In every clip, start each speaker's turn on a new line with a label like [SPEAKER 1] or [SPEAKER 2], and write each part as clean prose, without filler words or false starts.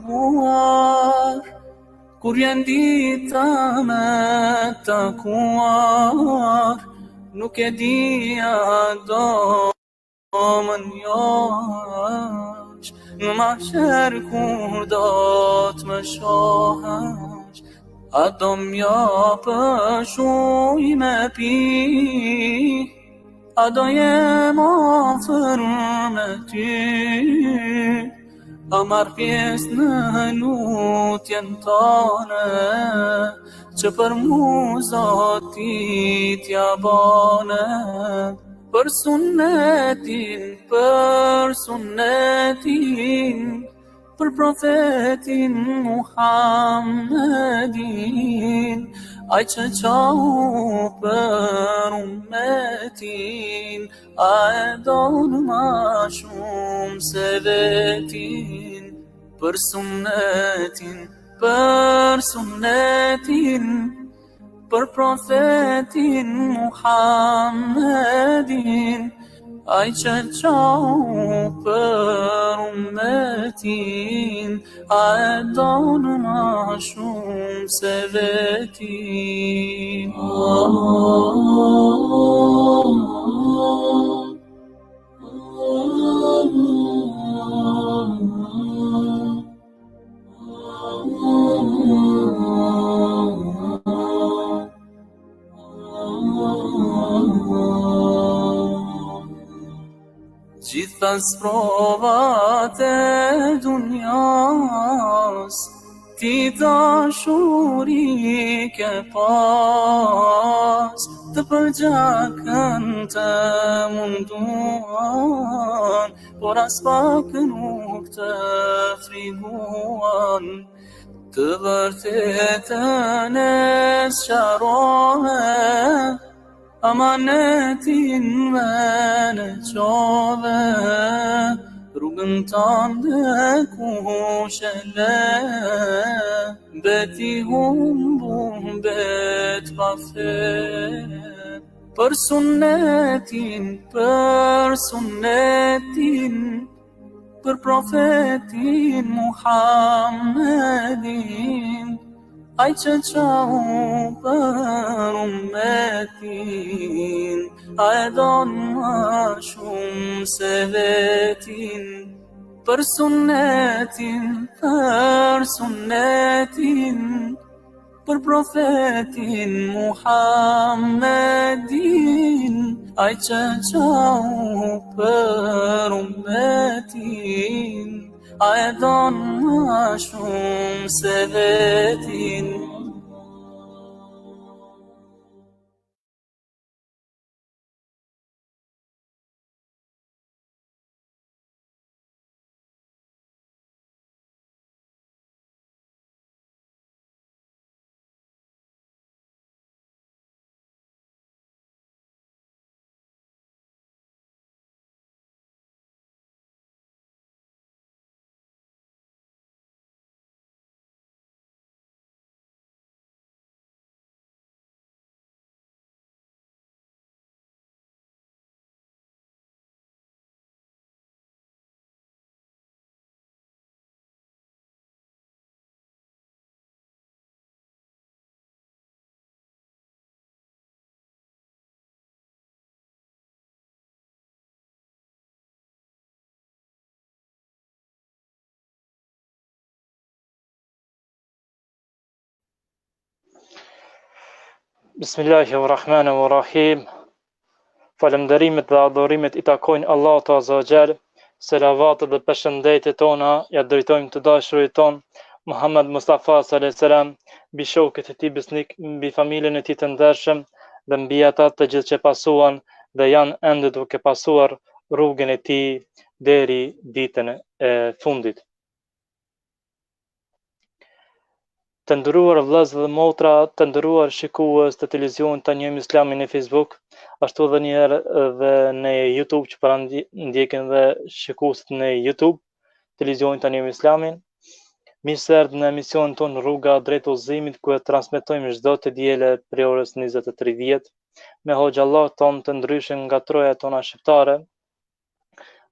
[SPEAKER 1] buar, kur janë dita me takuar, nuk e dia do më njohësh, në mahsher kur do t'më shohësh, a do m'japësh ujë me pi, a do jem afër me ty, a marr pjesë në lutjen tone, që për mu Zoti t'ja bane. Për sunnetin, për profetin Muhammedin, ai që qau për ummetin, a e don ma shumë se vetin. Për sunnetin, për profetin Muhammedin, ai që qau për ummetin, a e don ma shumë se vetin. Gjitha sprovat e dunjas, ti dashuri ke pas, të përgjakën të munduan, por as pak nuk të friguan. Të vërtetën e sqarove, amanetin me në qove, rrugën tënde kush e le, beti humbun bet pa fe. Për sunnetin, për profetin Muhammedin, ai që qau për ummetin, a e don ma shumë se vetin. Për sunnetin, për profetin Muhammedin, ai që qau për ummetin, a e don ma shumë se vetin.
[SPEAKER 2] Bismillahirrahmanirrahim. Falënderimet dhe adhurimet i takojnë Allahut Azza wa Jall. Selavatet dhe përshëndetjet tona ja drejtojmë të dashurit ton Muhammed Mustafa sallallahu alaihi wasallam, mbi shokët e tij besnik, mbi familjen e tij të ndershëm dhe mbi ata të gjithë që pasuan dhe janë ende duke pasuar rrugën e tij deri ditën e fundit. Të nderuar vëllezër dhe motra, të nderuar shikues të televizionit Tani Islami në Facebook, ashtu edhe një herë dhe në YouTube që para ndjekin dhe shikuesit në YouTube, televizionin Tani Islamin. Mirë se erdhët në emisionin ton Rruga drejt Udhezimit, ku e transmetojmë çdo të diele prej orës 20:30 me hoxhallah ton të ndryshëm nga troja tona shqiptare.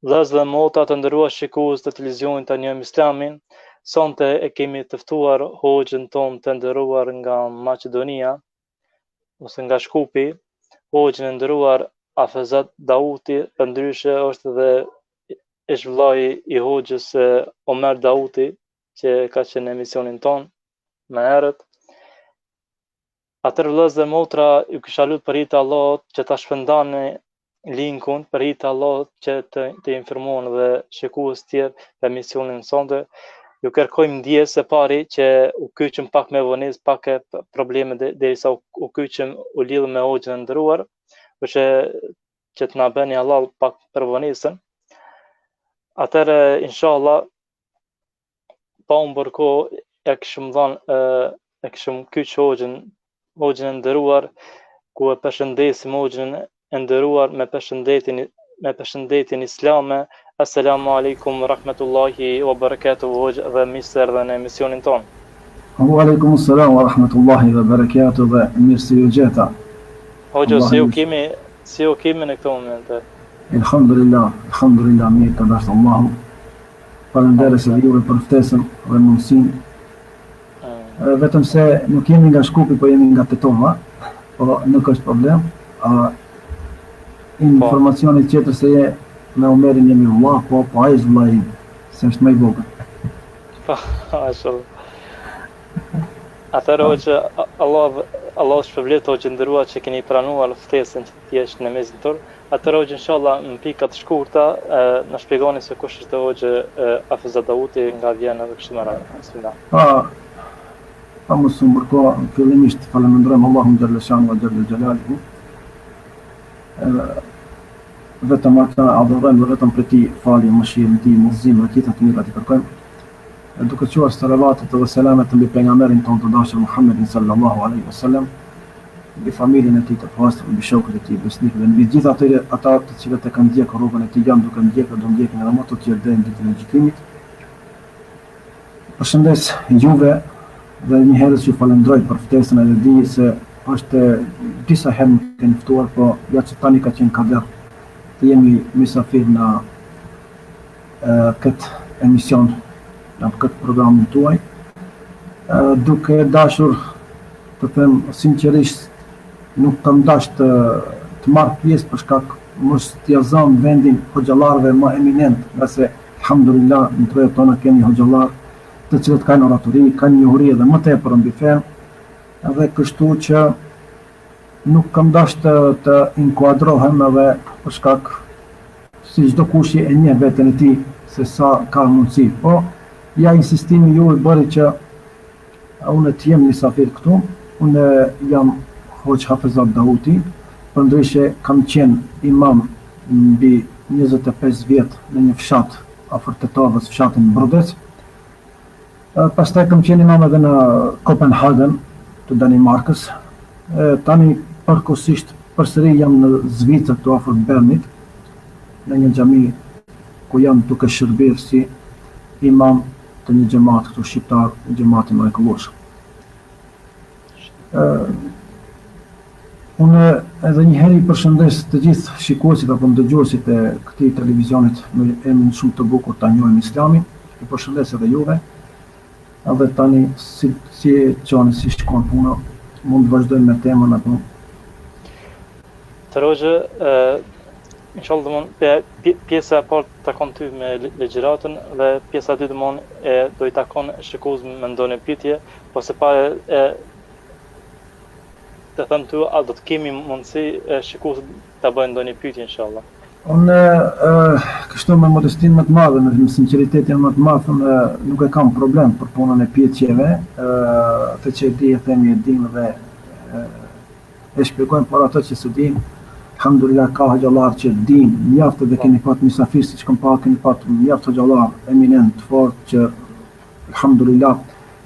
[SPEAKER 2] Vëllezër dhe motra, të nderuar shikues të televizionit Tani Islamin, Sonte e kemi të ftuar Hoxhen ton të nderuar nga Maqedonia ose nga Shkupi, Hoxhen e nderuar Hafezat Dauti, ndryshe është edhe ish vllai i Hoxhës Omer Dauti, që ka qenë në emisionin ton më herët. Atër vëllezër motra, ju kisha lut për hir të Allahut që ta shpërndani linkun, për hir të Allahut që të informoni dhe shikues tjerë për emisionin sonte. Ju kërkojmë ndjes së pari që u kyçëm pak me vonesë, pak e probleme derisa u kyçëm, u lidhëm me Hoxhën e nderuar, për që të na bëni Allah pak për vonesën. Atëherë inshallah pa u bërko e kishëm kyç Hoxhën e nderuar, ku e përshëndesim Hoxhën e nderuar me përshëndetjen islame. Assalamu alaikum wa rahmatullahi wa barakatuhu Hoxhë, dhe mirë se erdhe në emisionin ton.
[SPEAKER 3] Wa alaikum assalam wa rahmatullahi wa barakatuhu, dhe mirë se ju gjeta.
[SPEAKER 2] Hoxhë, si ju kemi në këto momente?
[SPEAKER 3] Alhamdulillah, mirë të dashur Allahu. Falenderoj se juve për ftesën dhe mundësinë. Vetëm se nuk jemi nga Shkupi, po jemi nga Tetova, po nuk është problem. Informacionit tjetër se je me Omerin jemi vëlla, po ai është vëllai im, se është më i vogël.
[SPEAKER 2] Mashallah. Atëherë Hoxhë, Allah shpërblet Hoxhë nderuar që keni pranuar ftesën që ti jesh në mesin ton. Atëherë Hoxhë, inshallah në pika të shkurta na shpjegoni se kush është Hoxhë Hafezat Dauti nga Vjena dhe kështu me radhë. Bismillah.
[SPEAKER 3] Pa mos u mbërko, fillimisht falenderojmë Allahun xhalla shanu wa xhalla xhelaluhu. Vetëm ata adhurojmë, vetëm për ti falje, mëshirën ti, mundësinë dhe gjitha të mira të kërkojmë. Duke quar salavatet dhe selamet mbi pejgamberin ton të dashur Muhammedin sallallahu alaihi wasallam, mbi familjen e tij të pastër, mbi shokët e tij besnikëve, mbi gjithë ata të cilët e kanë ndjekur rrugën e tij, janë duke ndjekur, do ndjekin edhe më të tjerë deri në ditën e gjykimit. Përshëndes juve dhe njëherës ju falenderoj për ftesën, e di se është disa herë më keni ftuar, po ja që tani ka qenë kader të jemi mysafir në këtë emision, në këtë programin tuaj, duke dashur të them sinqerisht, nuk kam dash të marr pjesë për shkak mos t'ia zëm vendin hoxhallarëve më eminent, nga se alhamdulillah në tretë tona kemi hoxhallar të cilët kanë oratori, kanë njohuri edhe më tepër mbi fen, edhe kështu që nuk kam dash të inkuadrohem edhe për shkak si çdo kush e njeh veten e tij se sa ka mundësi. Po ja insistimi ju i bëri që unë të jem mysafir këtu. Unë jam Hoxh Hafezat Dauti, përndryshe kam qenë imam mbi 25 vjet në një fshat afër Tetovës, fshatin Brudec. Pastaj kam qenë imam edhe në Kopenhagen të Danimarkës. Tani përkohësisht përsëri jam në Zvicër të afër Bernit, në një xhami ku jam duke shërbyer si imam të një xhamat këtu shqiptar, xhamati mrekullueshëm. Unë edhe një herë i përshëndes të gjithë shikuesit apo ndëgjuesit e këtij televizionit me emrin shumë të bukur Ta njohim Islamin. I përshëndes edhe juve. Edhe tani si shkon puna, mund të vazhdojmë me temën apo?
[SPEAKER 2] Të Hoxhë, inshallah pjesa e parë takon ty me legjëratën dhe pjesa e dytë do i takon shikues me ndonjë pyetje, po se pa të them ty, a do të kemi mundësi shikuesit ta bëjnë ndonjë pyetje inshallah.
[SPEAKER 3] Unë kështu me modestinë më të madhe, me sinqeritetin më të madh, nuk e kam problem për punën e pyetjeve, atë që e di e themi e dim dhe e shpjegojmë për ato që s'u dim. Alhamdulillah ka hoxhallar që din, mjaft edhe keni pat mysafir siç kam pa, keni pat mjaft hoxhallar eminent, fort që alhamdulillah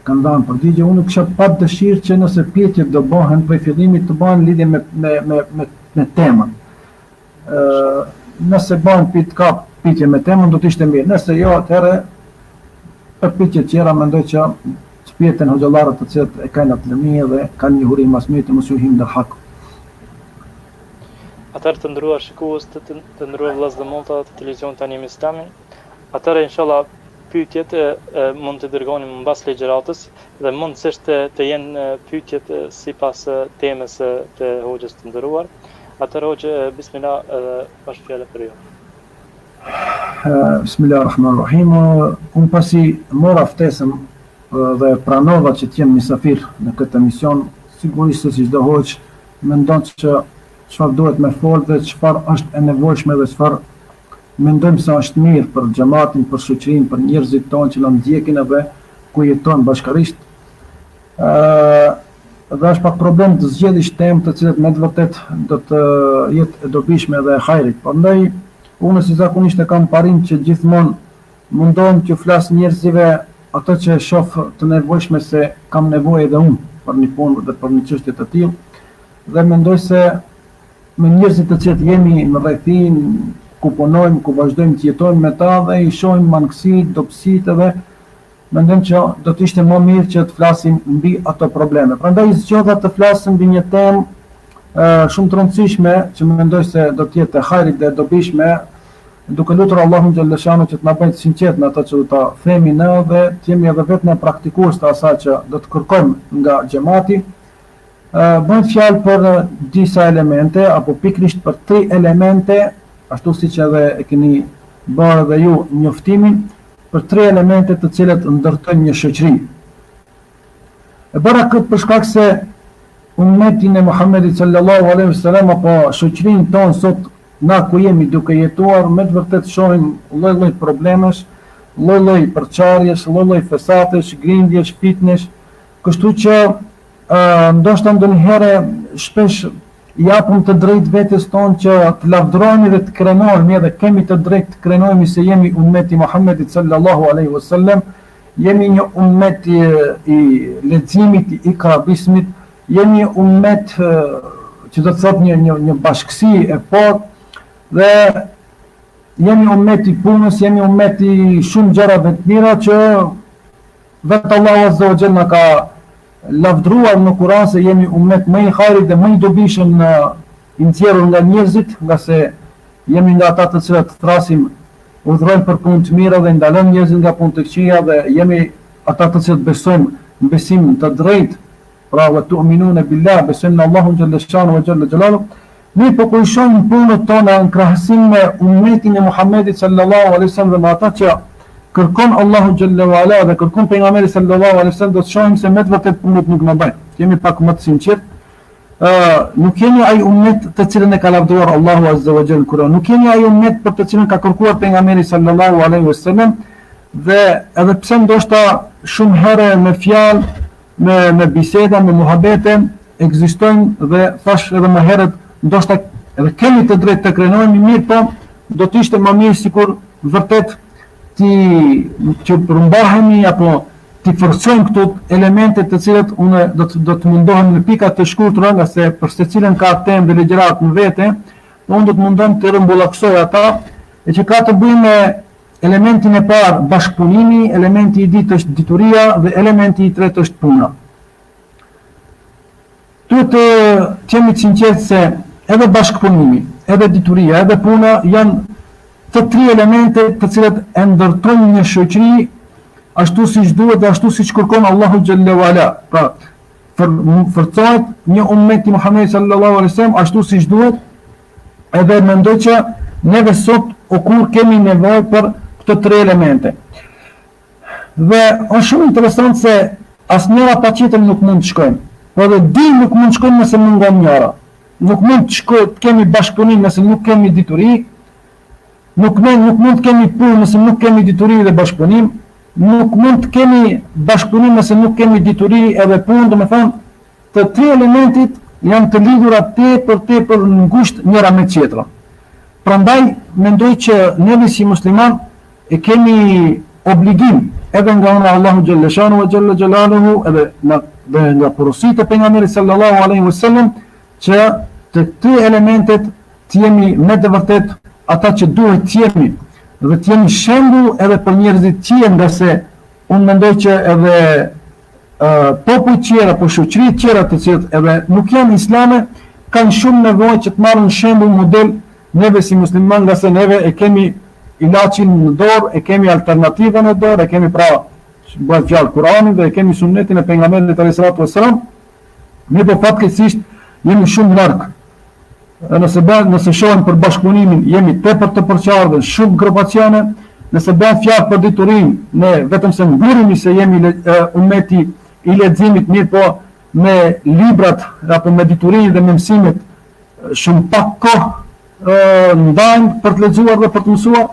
[SPEAKER 3] kanë dhënë përgjigje. Unë kisha pat dëshirë që nëse pyetjet do bëhen prej fillimit të bëhen lidhje me temën. Nëse bën pyetje me temën do të ishte mirë. Nëse jo, atëherë për pyetje tjera mendoj që pyeten hoxhallarët të cilët e kanë atë lëmie dhe kanë njohuri mas mirë të mos u him ndër hak.
[SPEAKER 2] Atëherë të nderuar shikues, të nderuar vëllezër dhe motra të televizionit Ta njohim Islamin. Atëherë inshallah pyetjet mund të dërgoni mbas ligjëratës dhe mundësisht të jenë pyetjet sipas temës të hoxhës të nderuar. Atëherë hoxhë, bismillah, pas fjalë për ju.
[SPEAKER 3] Bismillahirrahmanirrahim. Unë pasi mora ftesën dhe pranova që të jem mysafir në këtë emision, sigurisht se si çdo hoxh mendon që çfarë duhet me folë dhe çfarë është e nevojshme dhe çfarë mendojmë se është mirë për xhamatin, për shoqërinë, për njerëzit tonë që na ndjekin edhe ku jetojnë bashkërisht. Dhe është pak problem të zgjedhësh temë të cilat me të vërtet do të jetë e dobishme dhe e hajrit. Prandaj unë si zakonisht e kam parim që gjithmonë mundohem që flas njerëzive ato që e shoh të nevojshme se kam nevojë edhe unë për një punë dhe për një çështje të tillë. Dhe mendoj se me njerëzit të cilët jemi në rrethin, ku punojmë, ku vazhdojmë të jetojmë me ta dhe i shohim mangësitë, dobësitë edhe mendojmë që do të ishte më mirë që të flasim mbi ato probleme. Prandaj zgjodha të flasim mbi një temë shumë të rëndësishme që mendoj se do të jetë e hajrit dhe e dobishme, duke lutur Allahun xhaleshanu që të na bëjë të sinqert në ato që do ta themi ne dhe të jemi edhe vetë ne praktikues të asaj që do të kërkojmë nga xhamati. Bëhet fjalë për disa elemente apo pikërisht për 3 elemente, ashtu siç edhe e keni bërë edhe ju njoftimin, për 3 elemente të cilat ndërtojnë një shoqëri. E bëra këtë për shkak se ummetin e Muhammedit sallallahu alaihi wasallam apo shoqërinë tonë sot na ku jemi duke jetuar me të vërtet shohim lloj-lloj problemesh, lloj-lloj përçarjesh, lloj-lloj fesatesh, grindjesh, fitnesh, kështu që ndoshta ndonjëherë shpesh japim të drejt vetes tonë që të lavdrohemi dhe të krenohemi, edhe kemi të drejt të krenohemi se jemi ummeti Muhammedit sallallahu alaihi wasallam, jemi një ummet i leximit, i ikrabismit, jemi ummet që do të thotë një bashkësi e fortë dhe jemi ummet i punës, jemi ummet i shumë gjërave të mira që vetë Allahu azza wa jalla na ka lavdruar në Kur'an se jemi ummet më i hajrit dhe më i dobishëm i nxjerrur nga njerëzit, nga se jemi nga ata të cilët thrasim udhërojmë për punë të mira dhe ndalojmë njerëzit nga punë të këqija dhe jemi ata të cilët besojmë në besim të drejtë. Pra wa tu'minuna billah, besojmë në Allahun xhaleshanu wa xhalla xhelalu. Ne po kur shohim punët tona në krahasim me ummetin e Muhammedit sallallahu alaihi wasallam dhe me ata që kërkon Allahu xhalla wa ala dhe kërkon pejgamberi sallallahu alaihi wasallam, do të shohim se me të vërtet punët nuk na bëjnë. Jemi pak më të sinqert. Nuk jemi ai ummet të cilën e ka lavdruar Allahu azza wa jalla Kur'an. Nuk jemi ai ummet për të cilën ka kërkuar pejgamberi sallallahu alaihi wasallam dhe edhe pse ndoshta shumë herë me fjalë, me biseda, me muhabete ekzistojnë dhe thash edhe më herët ndoshta edhe kemi të drejtë të krenohemi mirë, po do të ishte më mirë sikur vërtet që përmbahemi apo të forcojmë këto elemente të cilat unë do të mundohem në pika të shkurtra, nga se për secilën ka temë dhe ligjërat në vete, unë do të mundohem të rrëmbullaksoj ata, e që ka të bëjë me elementin e parë bashkëpunimi, elementi i dytë është dituria dhe elementi i tretë është puna. Duhet të jemi të sinqertë se edhe bashkëpunimi, edhe dituria, edhe puna janë të 3 elemente të cilat e ndërtojnë një shoqëri ashtu siç duhet dhe ashtu siç kërkon Allahu xhalla wala. Pra, forcohet një ummet i Muhamedit sallallahu alaihi wasallam ashtu siç duhet, edhe mendoj që neve sot kur kemi nevojë për këto 3 elemente. Dhe është shumë interesant se asnjëra patjetër nuk mund të shkojnë, por edhe dy nuk mund të shkojnë nëse mungon njëra. Nuk mund të kemi bashkëpunim nëse nuk kemi dituri, nuk mund të kemi punë nëse nuk kemi dituri dhe bashkëpunim, nuk mund të kemi bashkëpunim nëse nuk kemi dituri edhe punë, domethënë të 3 elementit janë të lidhura tepër ngushtë njëra me tjetrën. Prandaj mendoj që ne si musliman e kemi obligim edhe nga Allahu xhaleshanu wa xhalla xhelaluhu edhe nga porositë e pejgamberit sallallahu alaihi wasallam që të 3 elementet të jemi me të vërtet ata që duhet të jemi dhe të jemi shembull edhe për njerëzit tjerë, nga se unë mendoj që edhe popujt tjerë apo shoqëritë tjera të cilët edhe nuk janë islame kanë shumë nevojë që të marrin shembull model neve si musliman, nga se neve e kemi ilaçin në dorë, e kemi alternativa në dorë, e kemi pra bëhet fjalë Kur'anin dhe e kemi sunnetin e pejgamberit alayhis salatu wassalam, ne do fatkeqësisht jemi shumë larg. Nëse shohim për bashkëpunimin, jemi tepër të përqardhur, shumë grupacione. Nëse bëhet fjalë për diturinë, ne vetëm se ngurimi se jemi ummeti i leximit, mirë po me librat apo me diturinë dhe me mësimet shumë pak kohë ndajmë për të lexuar dhe për të mësuar.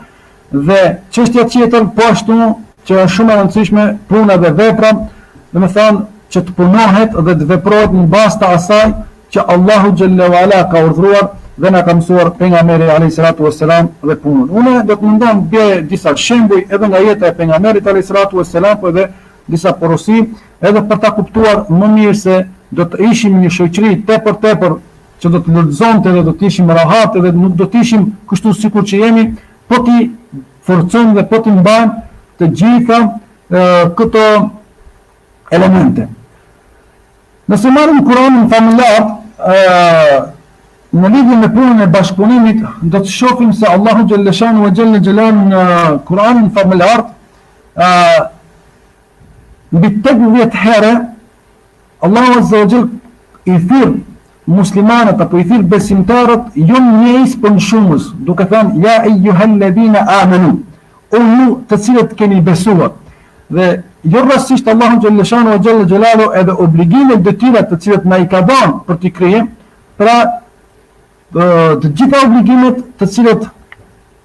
[SPEAKER 3] Dhe çështja tjetër po ashtu që është shumë e rëndësishme, puna dhe vepra, domethënë që të punohet dhe të veprohet në bazë të asaj që Allahu xhallahu ala ka urdhëruar dhe na ka mësuar pejgamberi alayhis salatu wassalam dhe punën. Unë do të mundon të bëj disa shembuj edhe nga jeta e pejgamberit alayhis salatu wassalam, po edhe disa porosi, edhe për ta kuptuar më mirë se do të ishim një shoqëri tepër që do të lexonte dhe do të ishim rahat dhe nuk do të ishim kështu sikur që jemi, po ti forcojmë dhe po ti mbajmë të gjitha këto elemente. Nëse marrim Kur'anin familjar, në lidhje me punën e bashkëpunimit, do të shohim se Allahu xhaleshanu ve xhelalu në Kur'anin familjar mbi 80 herë Allahu azza wa jall i thirr muslimanët apo i thirr besimtarët jo njëjës për shumës, duke thënë ja eyyuhalladhina amanu, o ju të cilët keni besuar. Dhe jo rastësisht Allahu xhaleshanu ve xhelalu edhe obligimet e detyrat të cilët na i ka dhënë për t'i kryer, pra të gjitha obligimet të cilët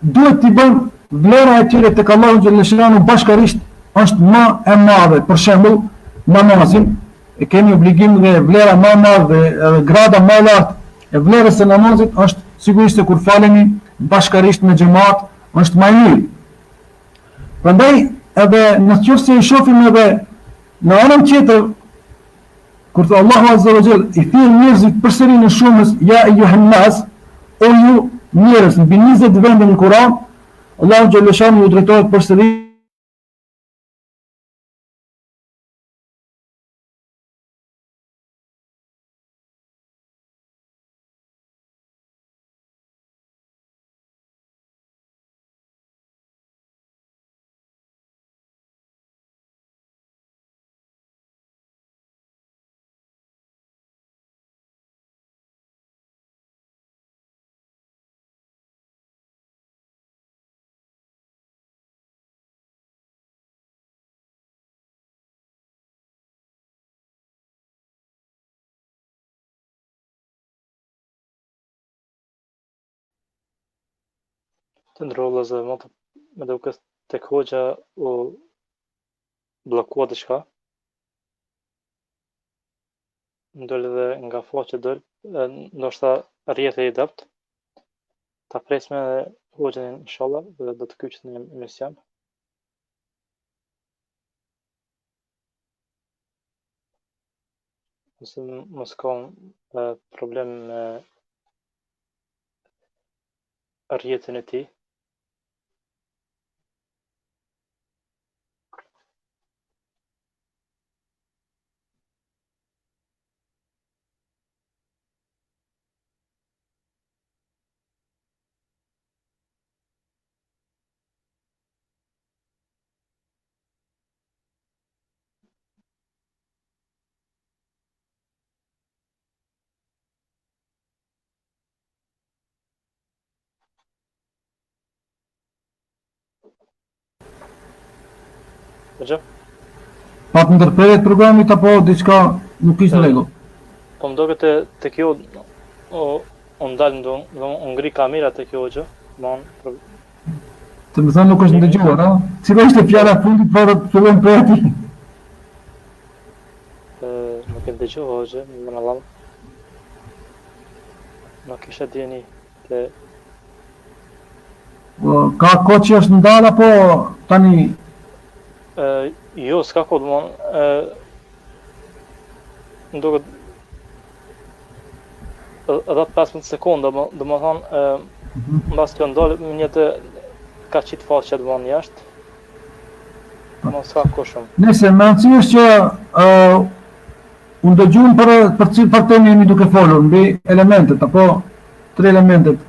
[SPEAKER 3] duhet t'i bëjmë, vlera e tyre tek Allahu xhaleshanu bashkërisht është më e madhe. Për shembull, namazin e kemi obligim dhe vlera më e madhe dhe grada më e lartë e vlerës së namazit është sigurisht se kur falemi bashkërisht me xhamat është më e mirë. Prandaj edhe nëse i shohim edhe në anën tjetër, kur Allahu azza wa jall i thirr njerëzit përsëri në shumës ja eyyuhan nas, o ju njerëz, mbi 20 vende në Kur'an, Allahu xhaleshanu ju drejtohet përsëri
[SPEAKER 2] Të ndrolla zë me duke tek hoxha u bllokua diçka. Ndol edhe nga faqe dol, ndoshta rrjetë i dopt. Ta presim edhe hoxhën inshallah dhe do të kyçet në emision. Nëse mos ka problem me rrjetën e tij. Hoxha?
[SPEAKER 3] Pat ndërprerjet programit apo diçka nuk ishte rregull?
[SPEAKER 2] Po më duket te kjo o ndal do ngri kamera te kjo hoxha.
[SPEAKER 3] Të më thënë nuk është ndëgjuar, a? Cila ishte fjala e fundit para të fillojmë pyetjen?
[SPEAKER 2] Nuk e dëgjova hoxha, më në lall. Nuk isha djeni te
[SPEAKER 3] Ka kohë që është ndal apo tani?
[SPEAKER 2] Jo, s'ka kohë, më duket edhe 15 sekonda, do më thonë, mbas të ndalë, më një të ka qitë faqë që të banë jashtë, mos s'ka kohë shumë.
[SPEAKER 3] Nëse, me rëndësi është që unë dëgjuam për temi jemi duke folur, mbi elementet, apo 3 elementet.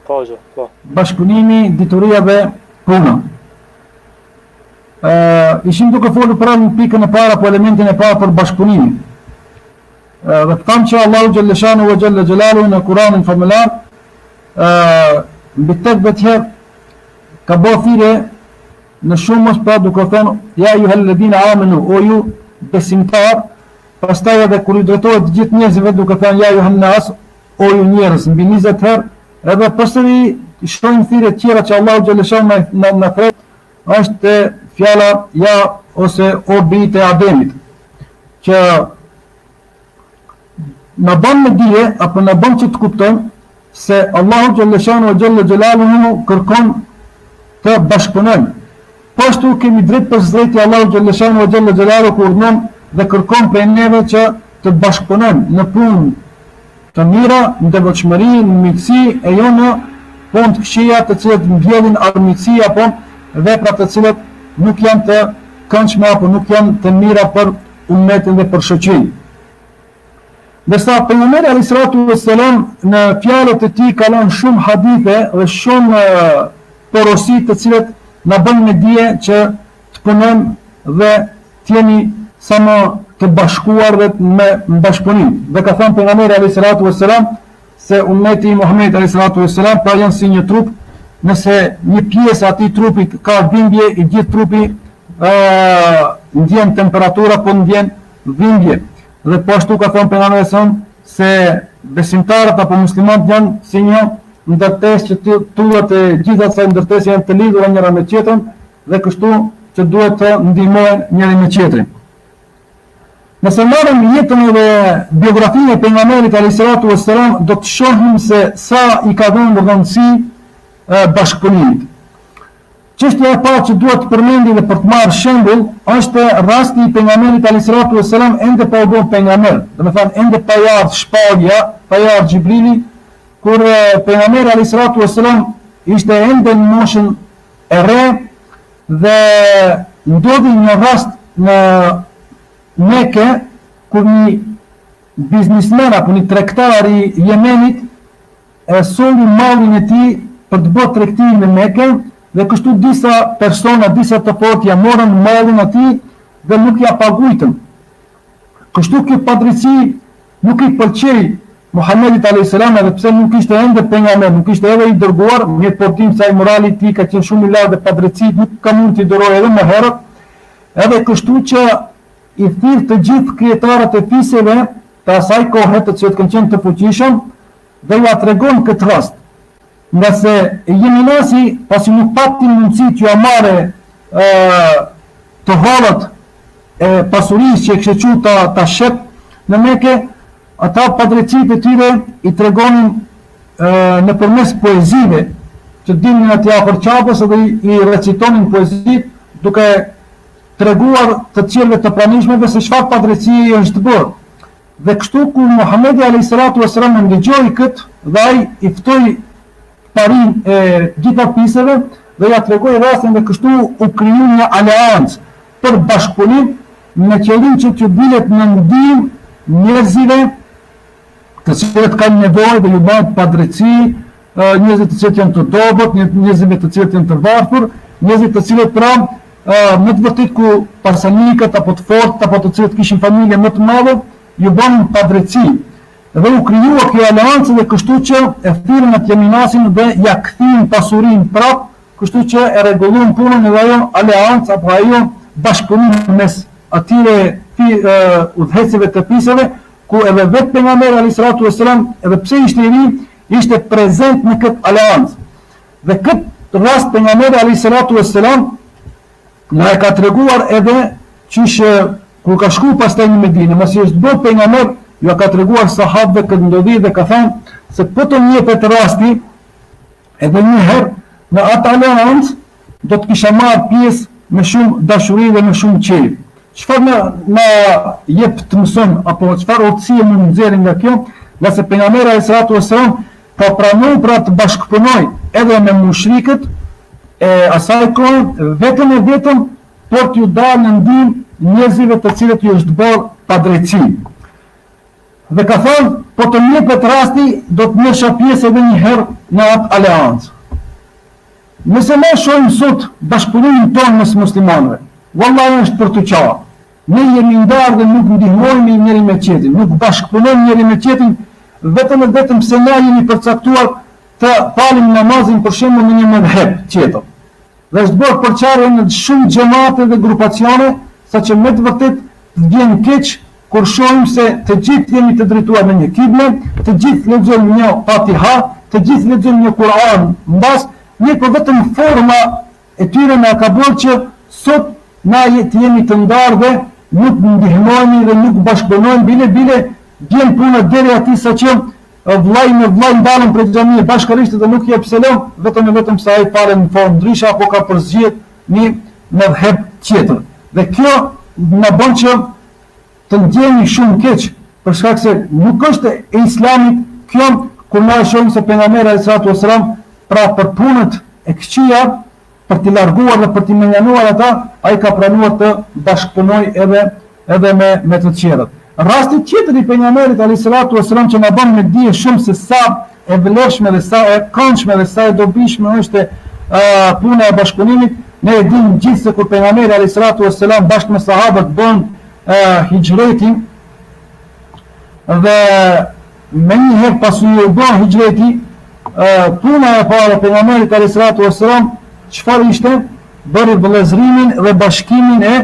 [SPEAKER 2] Po, gjë, po.
[SPEAKER 3] Bashkëpunimi, dituria dhe puna. Ishim duke folur pra në pikën e para, po elementin e parë për bashkëpunimin. Dhe të thamë që Allahu Gjellëshanu vë Gjellë Gjellalu në Kuranin familjar, mbi 8 herë ka bo thire në shumës, pra duke thënë, ja ju helledina amenu, o ju besimtar, pastaj edhe kur i drejtohet gjithë njerëzve duke thënë, ja ju hennas, o ju njerëz, mbi 20 herë, edhe përsëri shtojnë thire tjera që Allahu Gjellëshanu në thret, është fjala ja ose o bijt e Ademit, që në bën me dije, apo në bën që të kuptojmë se Allahu Gjellëshanu o Gjellë Gjellalu kërkon të bashkëpunojmë. Po ashtu kemi drejt për drejti Allahu Gjellëshanu o Gjellë Gjellalu kur urdhnon dhe kërkon për neve që të bashkëpunojmë në punë të mira, në devotshmëri, në miqësi, e jo në punë të këqija të cilët mbjellin armiqësi apo vepra të cilët nuk janë të këndshme apo nuk janë të mira për ummetin dhe për shoqërinë. Ndërsa pejgamberi alayhis salatu wassalam në fjalët e tij ka lënë shumë hadithe dhe shumë porosi të cilët na bën me dije që të punojmë dhe të jemi sa më të bashkuar dhe me bashkëpunim. Dhe ka thënë pejgamberi alayhis salatu wassalam se ummeti i Muhamedit alayhis salatu wassalam pra janë si një trup, nëse një pjesë e atij trupit ka dhimbje, i gjithë trupi ndjen temperatura, po ndjen dhimbje. Dhe po ashtu ka thënë pejgamberi se besimtarët apo muslimanët janë si një ndërtesë që tullat e gjitha kësaj ndërtesë janë të lidhura njëra me tjetrën dhe kështu që duhet të ndihmohen njëri me tjetrin. Nëse marrim jetën dhe biografinë e pejgamberit alayhis salatu wassalam, do të shohim se sa i ka dhënë rëndësi bashkëpunimit. Çështja e parë që duhet të përmendim dhe për të marrë shembull është rasti i pejgamberit alayhis salatu wassalam ende pa u bërë pejgamber. Domethënë ende pa i ardhur shpallja, pa i ardhur Xhibrili, kur pejgamberi alayhis salatu wassalam ishte ende në moshën e re dhe ndodhi një rast në Mekë kur një biznesmen apo një tregtar i Yemenit soli mallin e tij për të bërë tregtimin në Mekë. Dhe kështu disa persona, disa të fortë ja morën mallin atij dhe nuk ja paguajtën. Kështu kjo padrejti nuk i pëlqej Muhamedit alayhis salam, edhe pse nuk ishte ende pejgamber, nuk ishte edhe i dërguar, me portim se ai morali i tij ka qenë shumë i lartë dhe padrejti nuk ka mund t'i durojë edhe më herët. Edhe kështu që i thirr të gjithë krijetarët e fisëve të asaj kohe të cilët kanë qenë të fuqishëm dhe ja tregon këtë rast. Nga se Jemenasi, pasi nuk pati mundësi që ja marre të holët e pasurisë që e kështë që ta shep në Mekë, ata padrejtësit e tyre i tregonin në përmes poezive, që dinin aty afër qapës dhe i recitonin poezit, duke treguar të cilëve të pranishmeve se çfarë padrejtësie është bërë. Dhe kështu kur Muhamedi alayhis salatu wassalam ndëgjoi këtë, dhe ai i ftoi parin e gjitha pisëve dhe ja tregoi rastin dhe kështu u kriju një aleancë për bashkëpunim me qëllim që të bilet në ndihmë njerëzive të cilët kanë nevojë dhe ju bëhet padrejtësi, njerëzit të cilët janë të dobët, njerëzit të cilët janë të varfër, njerëzit të cilët pra më të vërtet ku pasanikët apo të fortë apo të cilët kishin familje më të madhe ju bën padrejtësi. Dhe u krijua kjo aleancë dhe kështu që e thirrën atë Jemenasin dhe ja kthin pasurinë prap, kështu që e rregulluan punën edhe ajo aleancë apo ajo bashkëpunim mes atyre udhëhecëve të pisave, ku edhe vetë pejgamberi alayhis salatu wassalam, edhe pse ishte i ri, ishte prezent në këtë aleancë. Dhe këtë rast pejgamberi alayhis salatu wassalam na e ka treguar edhe qysh kur ka shkuar pastaj në Medinë, mos i është bërë pejgamber, ju ka treguar sahabëve këtë ndodhi dhe ka thënë se po të njepet rasti edhe një herë në atë aleancë do të kisha marrë pjesë me shumë dashuri dhe me shumë qejf. Çfarë na jep të mësojmë apo çfarë urtësie mund të nxjerrim nga kjo? Nga se pejgamberi alayhis salatu wassalam ka pranuar pra të bashkëpunoj edhe me mushrikët e asaj kohë vetëm por t'ju dalë në ndihmë njerëzive të cilët ju është bërë padrejtësi. Dhe ka thënë po të jepet rasti, do të merresha pjesë edhe një herë në atë aleancë. Nëse ne shohim sot bashkëpunimin tonë mes muslimanëve, vallahi është për të qartë. Ne jemi ndarë dhe nuk ndihmojmë njëri me tjetrin, nuk bashkëpunojmë njëri me tjetrin, vetëm se ne jemi përcaktuar të falim namazin për shembull në një mëdhëb tjetër. Dhe është bërë përçarje në shumë xhamate dhe grupacione, saqë me të vërtet vjen keq kur shohim se të gjithë jemi të drejtuar në një kible, të gjithë lexojmë një Fatiha, të gjithë lexojmë një Kur'an mbas, ne po vetëm forma e tyre na ka bërë që sot na jemi të ndarë dhe nuk ndihmojmë dhe nuk bashkëpunojmë, bile vjen puna deri aty saqë vllai me vllai ndalen për xhamie bashkërisht dhe nuk jep selam, vetëm se ai falen në formë ndryshe apo ka përzgjedh një mëdhëb tjetër. Dhe kjo na bën që të ndjehemi shumë keq, për shkak se nuk është e Islamit kjo kur na shohim se pejgamberi alayhis salatu wasalam pra për punët e këqija, për t'i larguar dhe për t'i menjanuar ata, ai ka pranuar të bashkëpunoj edhe me të tjerët. Rasti tjetër i pejgamberit alayhis salatu wasalam që na bën me dije shumë se sa e vlefshme dhe sa e këndshme dhe sa e dobishme është puna e bashkëpunimit. Ne e dimë gjithë se kur pejgamberi alayhis salatu wasalam bashkë me sahabët bën hijretin dhe me njëherë pas u bën hijreti, puna e parë e pejgamberit alayhis salatu wasalam çfarë ishte? Bëri vëllëzrimin dhe bashkimin e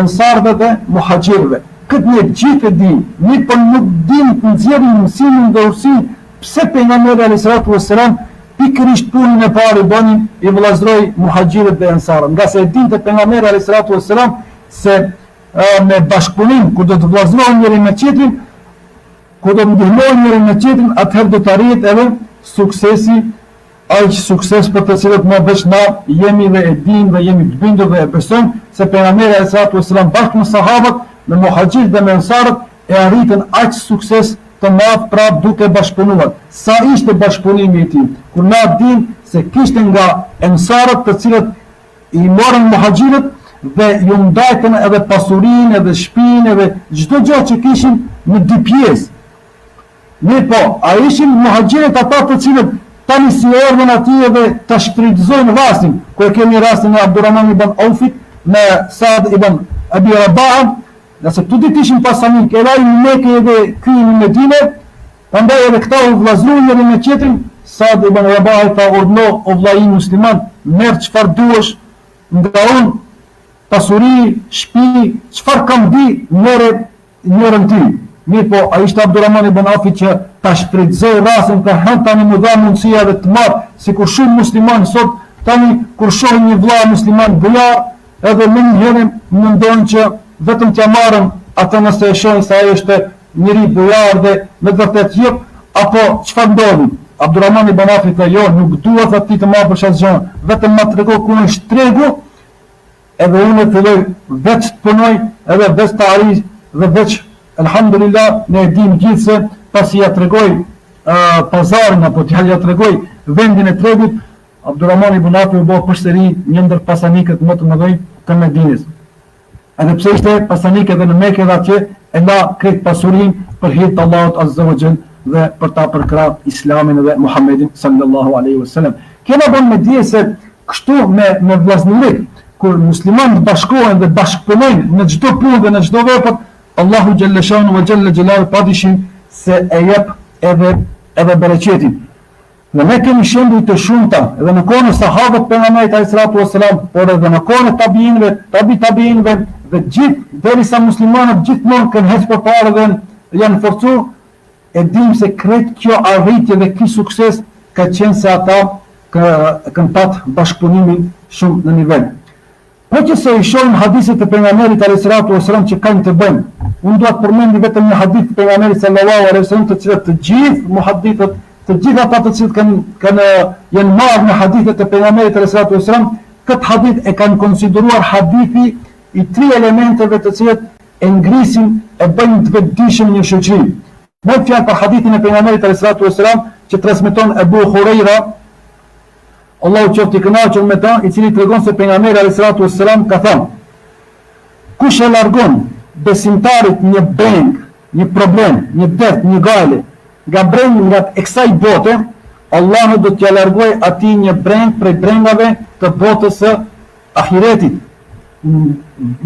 [SPEAKER 3] ensarëve dhe muhaxhirëve. Këtë ne gjithë e dim, ne po nuk dim të nxjerrim mësimin dhe ursinë pse pejgamberi alayhis salatu wasalam pikërisht punën e parë bënin i vëllazëroi muhaxhirët dhe ensarët. Nga se e dinte pejgamberi alayhis salatu wasalam se me bashkëpunim, kur do të vëllazërohen njëri me tjetrin, kur do të ndihmojnë njëri me tjetrin, atëherë do të arrihet edhe suksesi, aq sukses për të cilët më veç na jemi dhe e dim dhe jemi të bindur dhe e besojmë se pejgamberi alayhis salatu wasalam bashkë me sahabët, me muhaxhirët dhe me ensarët e arritën aq sukses të madh prap duke bashkëpunuar. Sa ishte bashkëpunimi i tij? Kur na dim se kishte nga ensarët të cilët i morën muhaxhirët dhe ju ndajtën edhe pasurinë, edhe shtëpinë, edhe çdo gjë që kishin në dy pjesë. Ne po, a ishin muhaxhirët ata të cilët tani si erdhën aty edhe ta shfrytëzojnë rastin, ku e kemi rastin e Abdurrahman ibn Aufit me Saad ibn Abi Rabah, nëse këtu ditë ishin pasanik, edhe ai në Mekë edhe ky në Medinë, prandaj edhe këta u vllazëruan njëri me tjetrin. Saad ibn Rabah tha urdhno o vllai musliman, merr çfarë duash nga unë, pasuri, shtëpi, çfarë kam di, merrën ti. Mirë po, a ishte Abdurrahman ibn Aufit që ta shfrytëzoi rastin të hënë tani më dha mundësia dhe të marr, sikur shumë musliman sot tani kur shohin një vëlla musliman bujar, edhe më njëherë mendojnë që vetëm t'ja marrën atë nëse e shohin se ai është njëri bujar dhe me vërtet jep, apo çfarë ndodhi? Abdurrahman ibn Aufit tha jo, nuk dua të ti të marrësh asgjë, vetëm ma trego ku është tregu, edhe unë filloj veç të punoj, edhe veç të arrij dhe veç alhamdulillah ne e dim gjithë se pasi ja tregoj pazarin apo t'ja tregoj vendin e tregut, Abdurrahman ibn Aufit u bë përsëri një ndër pasanikët më të mëdhenj të Medinës. Edhe pse ishte pasanik edhe në Mekë dhe atje e la këtë pasurinë për hir të Allahut azza wa jall dhe për ta përkrahur Islamin dhe Muhammedin sallallahu alaihi wasallam. Kena bën me dije se kështu me vllazërik, kur muslimanët bashkohen dhe bashkëpunojnë në çdo punë dhe në çdo vepër, Allahu xhalla shanu wa xhalla jalalu padishin se e jep edhe bereqetin. Dhe ne kemi shembuj të shumta, edhe në kohën e sahabët pejgamberit alayhis salatu wasalam, por edhe në kohën e tabiinëve dhe gjithë derisa muslimanët gjithmonë kanë hecë përpara dhe janë forcuar, e dim se krejt kjo arritje dhe ky sukses ka qenë se ata kanë pat bashkëpunimin shumë në nivel. Po që se i shohim hadithet e pejgamberit alayhis salatu wasalam që kanë të bëjnë, unë dua të përmend vetëm një hadith të pejgamberit sallallahu alaihi wasallam të cilët të gjithë muhaddithët, të gjithë ata të cilët janë marrë në hadithet e pejgamberit alayhis salatu wasalam, këtë hadith e kanë konsideruar hadithi i tri elementeve të cilët e ngrisin e bëjnë të vetëdijshëm një shoqëri. Më fjalë për hadithin e pejgamberit alayhis salatu wasalam që transmeton Abu Huraira, Allahu qoftë i kënaqur me ta, i cili tregon se pejgamberi alayhis salatu wasalam ka thënë: kush e largon besimtarit një beng, një problem, një dert, një gale, nga e kësaj bote, Allahu do t'ja largoj atij një breng prej brengave të botës së ahiretit.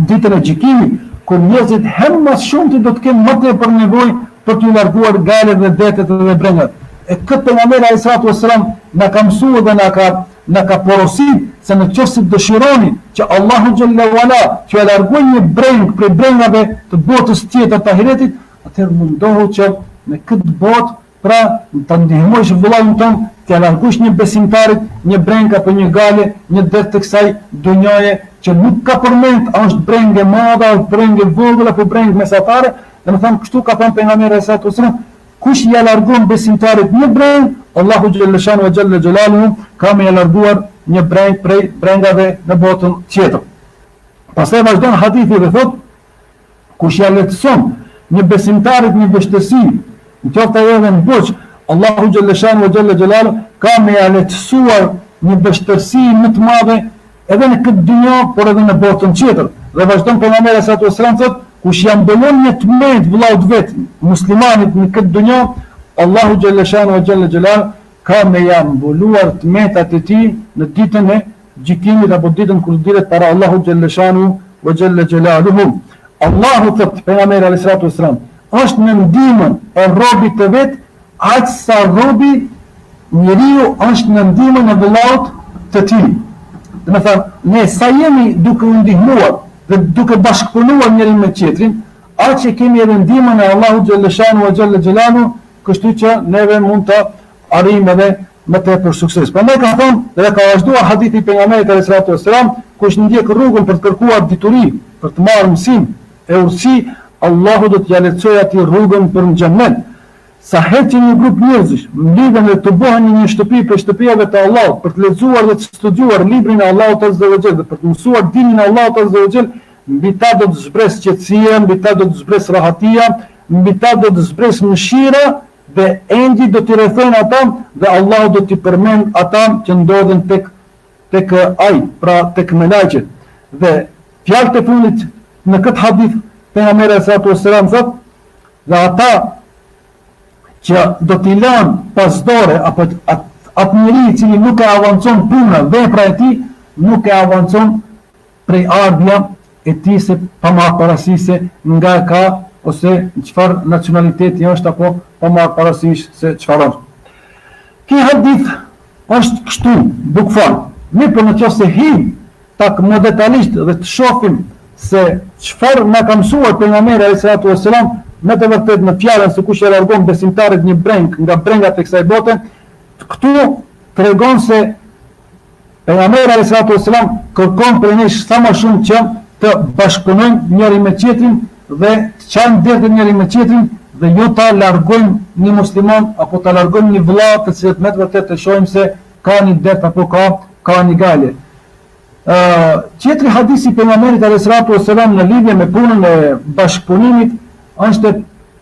[SPEAKER 3] Ditën e gjykimit, kur njerëzit hem mas shumti do të kenë më tepër nevojë për t'u larguar galet dhe detet dhe brengat. E këtë pejgamberi alayhi salatu wassalam na ka mësuar dhe na ka porosit se në qoftë se dëshironi që Allahu xhalla wala t'ju largoj një breng prej brengave të botës tjetër të ahiretit, atëherë mundohu që në këtë botë pra të ndihmojsh vëllahun tënd, t'ja largosh një besimtarit një breng apo një gale, një det të kësaj dunjaje që nuk ka përmend a është breng e madhe, breng e vogël apo breng mesatare. Domethënë kështu ka thënë pejgamberi sallallahu alajhi wasallam, kush ja largon besimtarit një breng, Allahu xhaleshanu wa xhalla xhelaluhu ka më larguar një breng prej brengave në botën tjetër. Pastaj vazhdon hadithi dhe thot, kush ja lehtëson një besimtarit një vështirësi, në qoftë ajo edhe në borxh, Allahu xhaleshanu wa xhalla xhelaluhu ka më lehtësuar një vështirësi më të madhe edhe në këtë dynjë, por edhe në botën tjetër. Dhe vazhdon pejgamberi sallallahu alajhi wasallam thot, kush ja mbulon një tment vëllaut vet muslimanit në këtë dynjë, Allahu xhaleshanu wa xhalla xhelaluhu ka me ja mbuluar tmentat e tij në ditën e gjykimit apo ditën kur dilet para Allahu xhaleshanu wa xhalla xhelaluhu. Allahu thot pejgamberi alayhi salatu wasalam, është në ndihmën e robit të vet, aq sa robi njeriu është në ndihmën e vëllaut të tij. Do të thonë, ne sa jemi duke u ndihmuar dhe duke bashkëpunuar njëri me tjetrin, aq e kemi edhe ndihmën e Allahu xhaleshanu wa xhalla xhelaluhu, kështu që neve mund të arrijmë edhe më tepër sukses. Prandaj ka thonë dhe ka vazhduar hadithi pejgamberit alayhi salatu wasalam, kush ndjek rrugën për të kërkuar dituri, për të marrë mësim e urësi, Allahu do t'ja lehtësojë atij rrugën për në xhennet. Sa herë që një grup njerëzish mblidhen dhe të bëhen në një shtëpi për shtëpive të Allahut, për të lexuar dhe të studiuar librin e Allahut azza wa jall, për të mësuar dinin e Allahut azza wa jall, mbi ta do të zbresë qetësia, mbi ta do të zbresë rahatia, mbi ta do të zbresë mëshira, dhe engjëjt do t'i rrethojnë ata dhe Allahu do t'i përmend ata që ndodhen tek ai, pra tek melaqet. Dhe fjalët e fundit në këtë hadith pejgamberi sallallahu alajhi wasallam thot, dhe ata që do t'i lanë pas dore apo atë njeri i cili nuk e avancon puna, vepra e tij nuk e avancon prej ardhja e tij se pa marrë parasysh se nga ka ose çfarë nacionaliteti është apo pa marrë parasysh se çfarë është. Ky hadith është kështu, bukfal. Ne për në qoftë se him tak më detajisht dhe të shohim se çfarë na ka mësuar pejgamberi alayhi salatu wasalam, me të vërtet në fjalën se kush e largon besimtarit një breng nga brengat e kësaj bote, këtu tregon se pejgamberi alayhi salatu wasalam kërkon për ne sa më shumë që të bashkëpunojmë njëri me tjetrin dhe të çajmë dertë njëri me tjetrin dhe jo ta largojmë një musliman apo ta largojmë një vëlla të cilët me të vërtet të shohim se ka një dert apo ka një gale. Tjetri hadisi pejgamberit alayhi salatu wasalam në lidhje me punën e bashkëpunimit është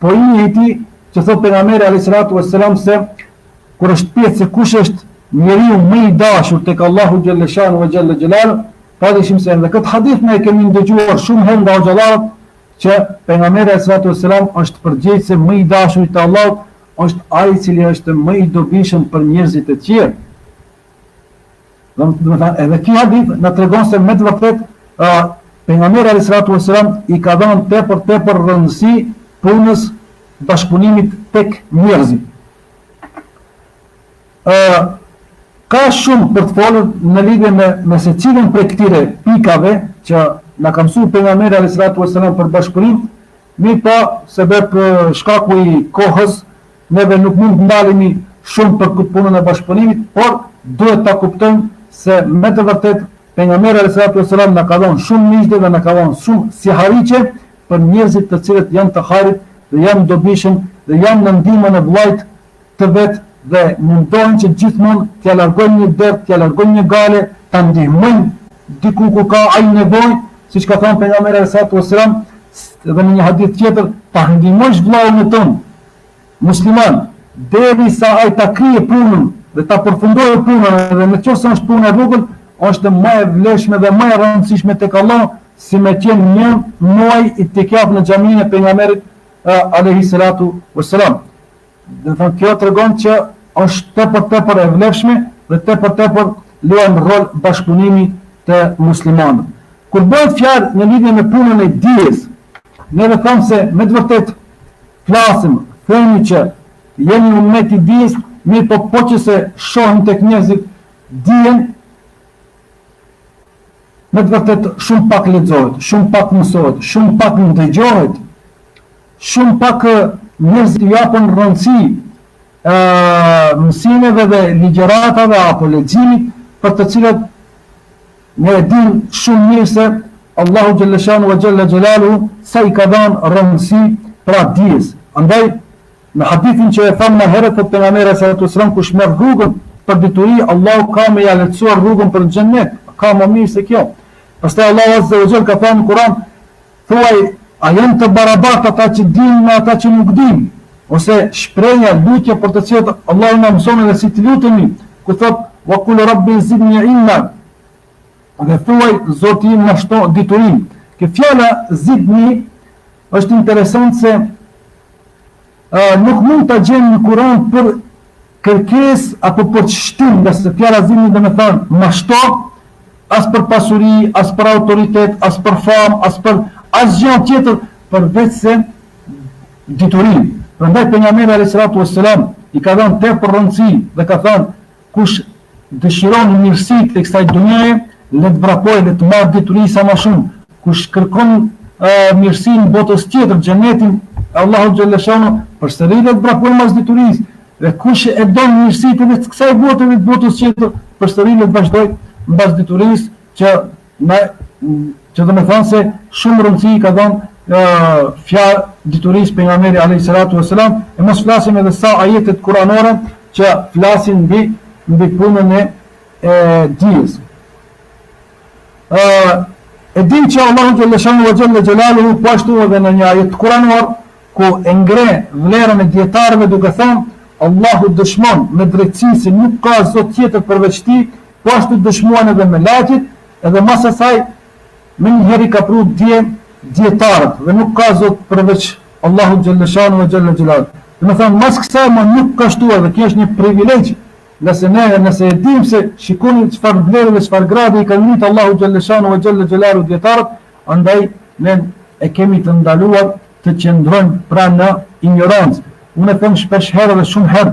[SPEAKER 3] pojimi i tij që thot pejgamberi alayhi salatu wasalam se kur është pyet se kush është njeriu më i dashur tek Allahu xhaleshanu wa xhalla xhelalu, padyshim se në këtë hadith ne kemi dëgjuar shumë herë nga xhallarët që pejgamberi alayhi salatu wasalam është përgjegjëse më i dashur te Allahu, është ai i cili është më i dobishëm për njerëzit e tjerë. Domethënë edhe ky hadith na tregon se me të vërtet pejgamberi alayhi salatu wasalam i ka dhënë tepër rëndësi punës bashkëpunimit tek njerëzit. Ka shumë për të folur në lidhje me secilin prej këtyre pikave që na ka mësuar pejgamberi alayhi salatu wasalam për bashkëpunim, mirë sebeb shkaku i kohës, neve nuk mund të ndalemi shumë për këtë punën e bashkëpunimit, por duhet ta kuptojmë se me të vërtet pejgamberi alayhi salatu wasalam na ka dhënë shumë miqtë dhe na ka dhënë shumë sihariqe për njerëzit të cilët janë të harit dhe janë dobishëm dhe janë në ndihmën e vllajt të vet dhe mundohen që gjithmonë t'ia largojnë një dert, t'ia largojnë një gale, ta ndihmojnë diku ku ka ai nevojë, siç ka thënë pejgamberi alayhi salatu wasalam edhe në një hadith tjetër, ta ndihmosh vllaun tënd musliman derisa ai ta krije punën dhe ta përfundojë punën, dhe nëse është punë e vogël, është më e vlefshme dhe më e rëndësishme tek Allah si me qenë një muaj itikaf në xhaminë e pejgamberit alayhi salatu wasalam. Dhe thënë kjo tregon që është tepër e vlefshme dhe tepër luan rol bashkëpunimi të muslimanëve. Kur bëhet fjalë në lidhje me punën e dijes, ne dhe thamë se me të vërtet flasim, themi që jemi ummet i dijes, mirë po që se shohim tek njerëzit dijen, me të vërtet shumë pak lexohet, shumë pak mësohet, shumë pak ndëgjohet, shumë pak njerëzit ju japën rëndësi mësimeve dhe ligjëratave apo leximit, për të cilat ne e dim shumë mirë se Allahu xhalleshanu wa xhalla xhelaluhu sa i ka dhënë rëndësi pra dijes. Andaj në hadithin që e thamë më herët të pejgamberit sallallahu alaihi wasallam, kush merr rrugën për dituri, Allahu ka me ja lehtësuar rrugën për xhennet, ka më mirë se kjo. Pastaj Allahu azza wa jalla ka thënë në Kur'an, thuaj, a janë të barabartë ata që dinë me ata që nuk dinë? Ose shprehja, lutja për të cilat Allahu na mëson edhe si të lutemi, ku thot wa qul rabbi zidni ilma, dhe thuaj Zoti im na shto diturin. Kjo fjala zidni është interesant se nuk mund ta gjejmë në Kur'an për kërkesë apo për shtim, nga se fjala zidni do të thonë ma shto, as për pasuri, as për autoritet, as për famë, as për asgjë tjetër përveç se diturin. Prandaj pejgamberi alayhis salatu wassalam i ka dhënë tepër rëndësi dhe ka thënë kush dëshiron mirësitë e kësaj dhunjaje, le të vrapojë, le të marrë dituri sa më shumë. Kush kërkon mirësinë botës tjetër, xhenetin, Allahu xhalleshanu, përsëri le të vrapojë mas diturisë. Dhe kush e don mirësitë e kësaj bote dhe botës tjetër, përsëri le të vazhdojë mbas diturisë, që do të thonë se shumë rëndësi ka dhënë fjalë diturisë pejgamberi alayhis salatu wassalam. E mos flasim edhe sa ajetet kuranore që flasin mbi punën e dijes. E dim që Allahu xhalleshanu wa xhalla xhelaluhu po ashtu edhe në një ajet kuranor ku e ngre vlerën e dietarëve duke thënë Allahu dëshmon me drejtësi se nuk ka zot tjetër përveç tij, po ashtu dëshmuan edhe me lajit, edhe mas asaj me njëherë ka pru djetarët, dhe nuk ka zot përveç Allahu xhalleshanu wa xhalla xhelaluhu. Dhe me thënë, mas kësaj më nuk ka shtuar, dhe kjo është një privilegj, nëse e dim se shikoni çfarë vlerë dhe çfarë grade i ka ngritur Allahu xhalleshanu wa xhalla xhelaluhu dietarët, andaj ne e kemi të ndaluar të qëndrojmë pra në ignorancë. Unë e them shpesh herë dhe shumë herë,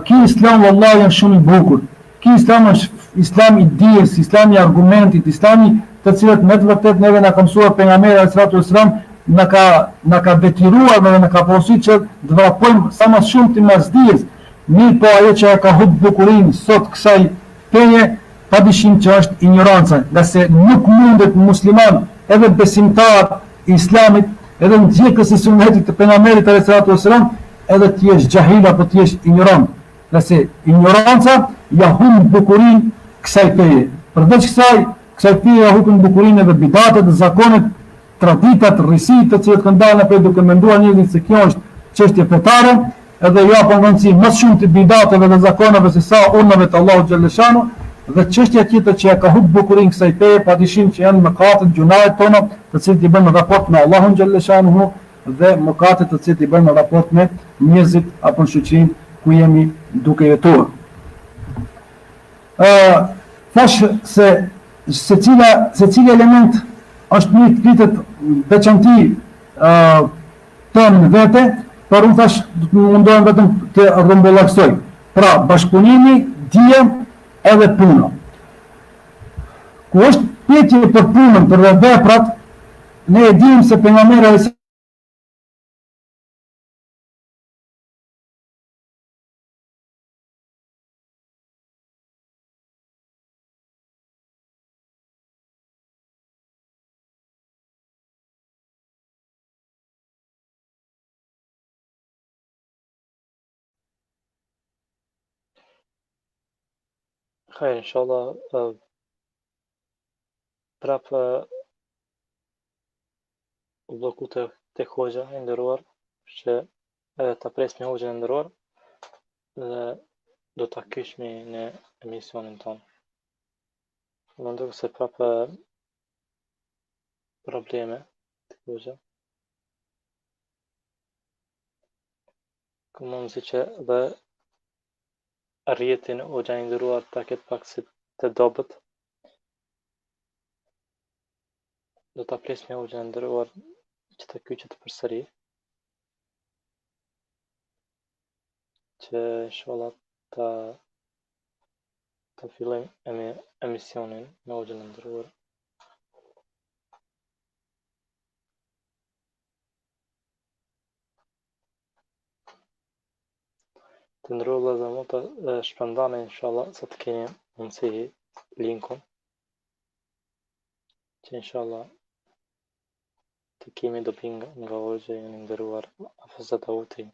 [SPEAKER 3] ki islam vallahi janë shumë i bukur. Ki islam është islam i dijes, islam i argumentit, islami të cilët me të vërtet neve na ka mësuar pejgamberi alayhis salatu wassalam, na ka detyruar dhe na ka porositur që të vrapojmë sa më shumë të mas dijes. Mirë po ajo që ka humbur bukurinë sot kësaj feje, padyshim që është ignoranca, nga se nuk mundet musliman edhe besimtar i islamit, edhe ndjekës i sunetit të pejgamberit alayhis salatu wassalam, edhe të jesh jahil apo të jesh ignorant. Nga se ignoranca ja humb bukurinë kësaj feje. Përveç kësaj feje ja humbin bukurinë edhe bidatet, zakonet, traditat, rrisitë të cilat kanë dalë për duke menduar njerëzit se kjo është çështje fetare, edhe ja japën rëndësi më shumë të bidateve dhe zakoneve se sa urnave të Allahu xhalleshanu, dhe çështja tjetër që ja ka humbur bukurinë kësaj feje, padyshim që janë mëkatet, gjunahet tona, të cilat i bëjnë raport me Allahun xhalleshanu dhe mëkatet të cilat i bëjnë raport me njerëzit apo në shoqërinë ku jemi duke jetuar. Thash se cili element është mirë të pritet veçanti tonë në vete, por unë thash do të mundohem vetëm të rrumbullaksoj. Pra, bashkëpunimi, dija edhe puna. Ku është pyetje për punën, për veprat, ne e dim se pejgamberi
[SPEAKER 2] Hajde, inshallah, prap u bloku tek hoxha e nderuar, që edhe ta presim hoxhën e nderuar dhe do ta kyçmi në emisionin tonë. Mendoj se prap probleme tek hoxha. Ku mundësi që dhe rrjetin o gjani ndëruar ta ketë pak si të dobët. Do ta pres me o gjani ndëruar që të kyçet përsëri. Që inshallah të fillojmë emisionin me o gjani ndëruar. Të ndërruar vëllezër mund të shpërndani inshallah sa të keni mundësi linkun që inshallah të kemi dobi nga hoxha i nderuar Hafezat Dauti.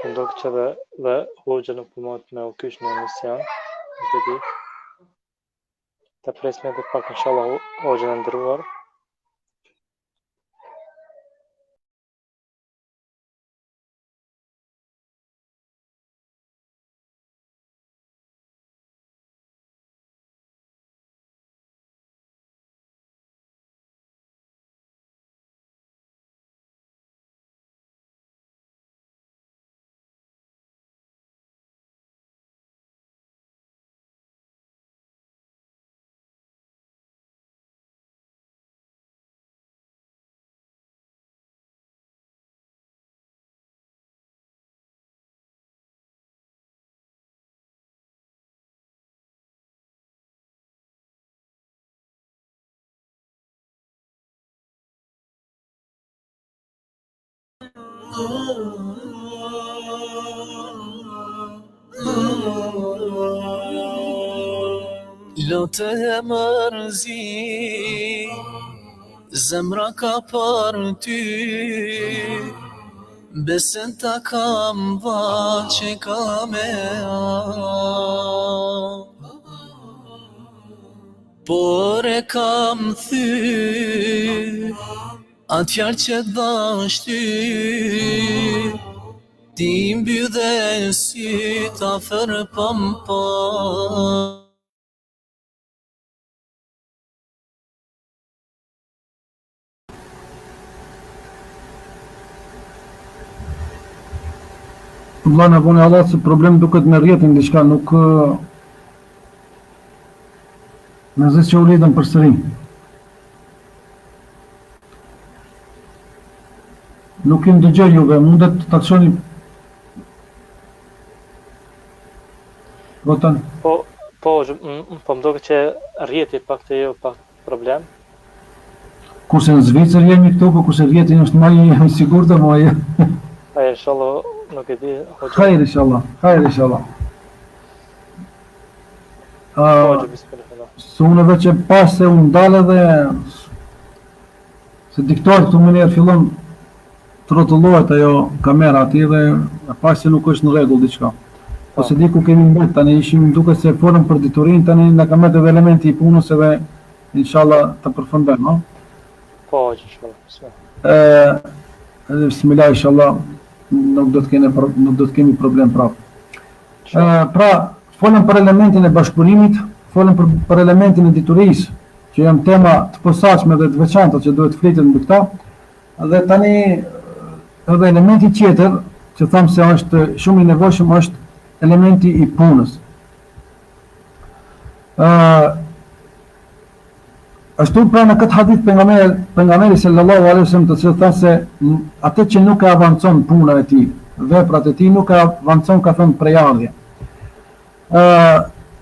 [SPEAKER 2] Ndodh që dhe hoxha nuk përmohet me u kyç në emision, nuk e di. Ta presim edhe pak inshallah hoxhën e nderuar.
[SPEAKER 1] Lotë e mërzi, zemra ka për ty, besën ta kam dha që ka me por e kam thy, atë fjalë që dhash ty, ti mbydhe syt afer pampa.
[SPEAKER 3] Allah në vone Allah se problem duket me rjetin diçka nuk me zë që u lidhen për sërin. Nuk im dëgjoj juve, mundet të takshoni votën.
[SPEAKER 2] Po më duket që rjeti pak të jo pak problem.
[SPEAKER 3] Kurse në Zvicër jemi këtu, po kurse rjeti është më i sigurt dhe më i...
[SPEAKER 2] Inshallah nuk e di.
[SPEAKER 3] Khair inshallah, khair inshallah. Së unë edhe që pas se unë ndale dhe se diktorë këtu më njerë fillon të rotullohet ajo kamera ati dhe pas se nuk është në rregull diçka. Ose di ku kemi mbet, tani ishim duke se folëm për diturin, tani në kamet edhe elementi i punës edhe inshallah të përfundojmë, no?
[SPEAKER 2] Po, inshallah.
[SPEAKER 3] Bismillah, inshallah, nuk do të kemi problem prapë. Pra, folëm për elementin e bashkëpunimit, folëm për elementin e diturisë, që janë tema të posaçme dhe të veçanta që duhet flitet mbi këta, dhe tani edhe elementi tjetër, që thamë se është shumë i nevojshëm, është elementi i punës. Ashtu pra në këtë hadith pejgamberi sallallahu alaihi wasallam të cilët thënë se atë që nuk e avancon puna e tij, veprat e tij nuk e avancon, ka thënë prejardhje.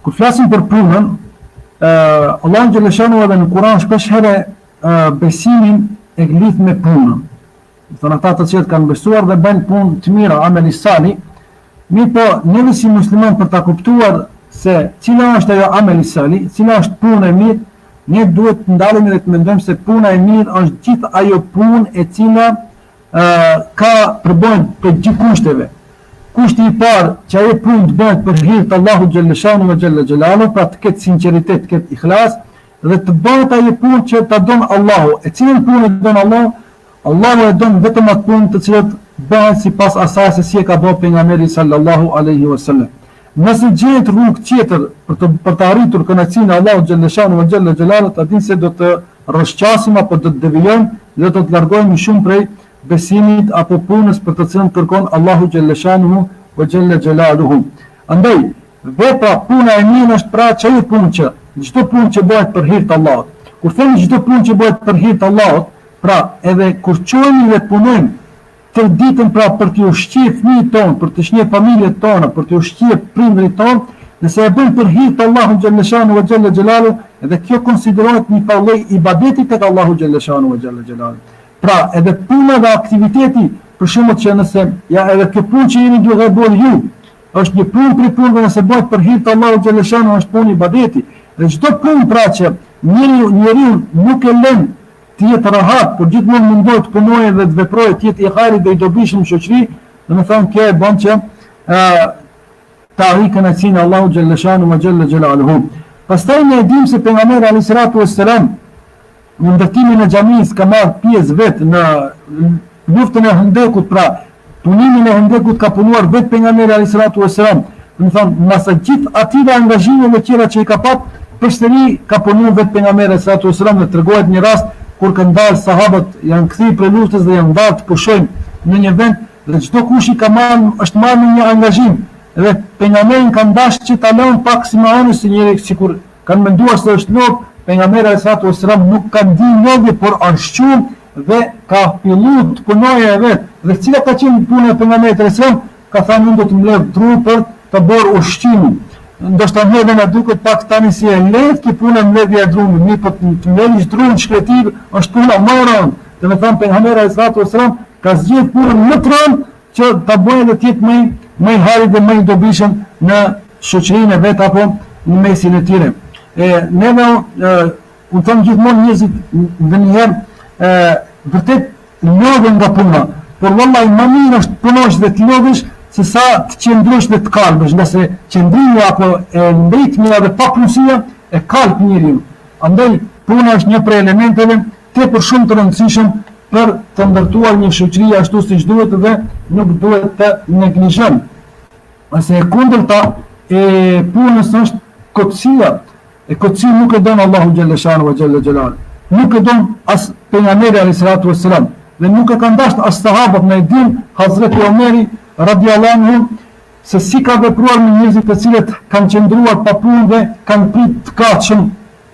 [SPEAKER 3] Kur flasim për punën, Allahu xhaleshanu edhe në Kur'an shpesh herë besimin e lidh me punën. Thonë ata të cilët kanë besuar dhe bëjnë punë të mira, ameli salih, mirë po neve si musliman për ta kuptuar se cila është ajo ameli salih, cila është puna e mirë, ne duhet të ndalemi dhe të mendojmë se puna e mirë është gjithë ajo punë e cila ka përbën për gjithë kushteve. Kushti i parë që ajo punë të bëhet për hir të Allahut xhaleshanu ve xhalla xhelalu, pra të ketë sinqeritet, të ketë ikhlas dhe të bëhet ajo punë që ta don Allahu. E cilën punë don Allahu? Allahu e don vetëm atë punë të cilët bëhen sipas asaj se si e ka bërë pejgamberi sallallahu alaihi wasallam. Nëse gjehet rrugë tjetër për të arritur kënaqësinë e Allahut xhaleshanu ve xhalla xhelalu, atë se do të rrëshqasim apo do të devijojmë dhe do të largohemi shumë prej besimit apo punës për të cilën kërkon Allahu xhaleshanu ve xhalla xhelaluhu. Andaj, vepra puna e mirë është pra çdo punë që bëhet për hir të Allahut. Kur themi çdo punë që bëhet për hir të Allahut, pra edhe kur çohemi dhe punojmë të ditën pra për të ushqyer fëmijët tonë, për të ushqyer familjet tona, për të ushqyer prindërit tonë, nëse e bën për hir të Allahut xhaleshanu ve xhalla xhelaluhu, edhe kjo konsiderohet një lloj ibadeti tek Allahu xhaleshanu ve xhalla xhelaluhu. Pra, edhe puna dhe aktiviteti, për shembull që nëse edhe kjo punë që jeni duke bërë ju, është një punë për punëve nëse bëhet për hir të Allahut xhaleshanu është punë ibadeti. Dhe çdo punë pra që njeriu nuk e lën të jetë rahat, por gjithmonë mundohet të punojë dhe të veprojë, të jetë i hajrit dhe i dobishëm në shoqëri, domethënë kjo e bën që të arrijë kënaqësinë e Allahut xhaleshanu ve xhalla xhelaluhu. Pastaj ne e dimë se pejgamberi alayhis salatu wassalam në ndërtimin e xhamisë ka marrë pjesë vetë në luftën e Hendekut, pra punimin e Hendekut ka punuar vetë pejgamberi alayhis salatu wassalam. Domethënë mas gjithë atyre angazhimeve tjera që i ka pat, përsëri ka punuar vetë pejgamberi alayhis salatu wassalam. Dhe tregohet një rast kur kanë dalë sahabët, janë kthyer për luftës dhe janë dalë të pushojnë në një vend dhe çdo kush i ka është marrë në një angazhim. Dhe pejgamberi ka dashur që ta lënë pak si më si njëri sikur kanë menduar se është lop, pejgamberi alayhis salatu wassalam nuk ka ndjenjë lodhje, por anshqum dhe ka filluar të punojë vetë. Dhe cila ka qenë puna e pejgamberit alayhis salam? Ka thënë unë do të mbledh tru për të bërë ushqimin. Ndoshta edhe na duket pak tani si e lehtë kjo puna mbledhja e drumit, mirë po të mbledhësh drumin shkretiv është puna më e rëndë. Domethënë pejgamberi alayhis salatu wassalam ka zgjedhur punën më të rëndë që ta bëjë dhe të jetë më i harit dhe më i dobishëm në shoqërinë e vet apo në mesin e tyre. Neve unë them gjithmonë njerëzit ndonjëherë vërtet lodhen nga puna, por vallahi më mirë është punosh dhe të lodhesh se sa të qëndrosh dhe të kalmesh, nga se qëndrimi apo mbetmja dhe papunësia e kalp njeriu. Andaj puna është një prej elementeve tepër shumë të rëndësishëm për të ndërtuar një shoqëri ashtu siç duhet dhe nuk duhet të neglizhojmë. Ase e kundërta e punës është kotësia. E kotësia nuk e don Allahu xhalla shanu wa xhalla xhelal. Nuk e don as pejgamberi alayhis salatu wassalam dhe nuk e kanë dashur as sahabët. Në din Hazreti Omeri radiallahu anhu se si ka vepruar me njerëzit të cilët kanë qëndruar pa punë dhe kanë prit të katshëm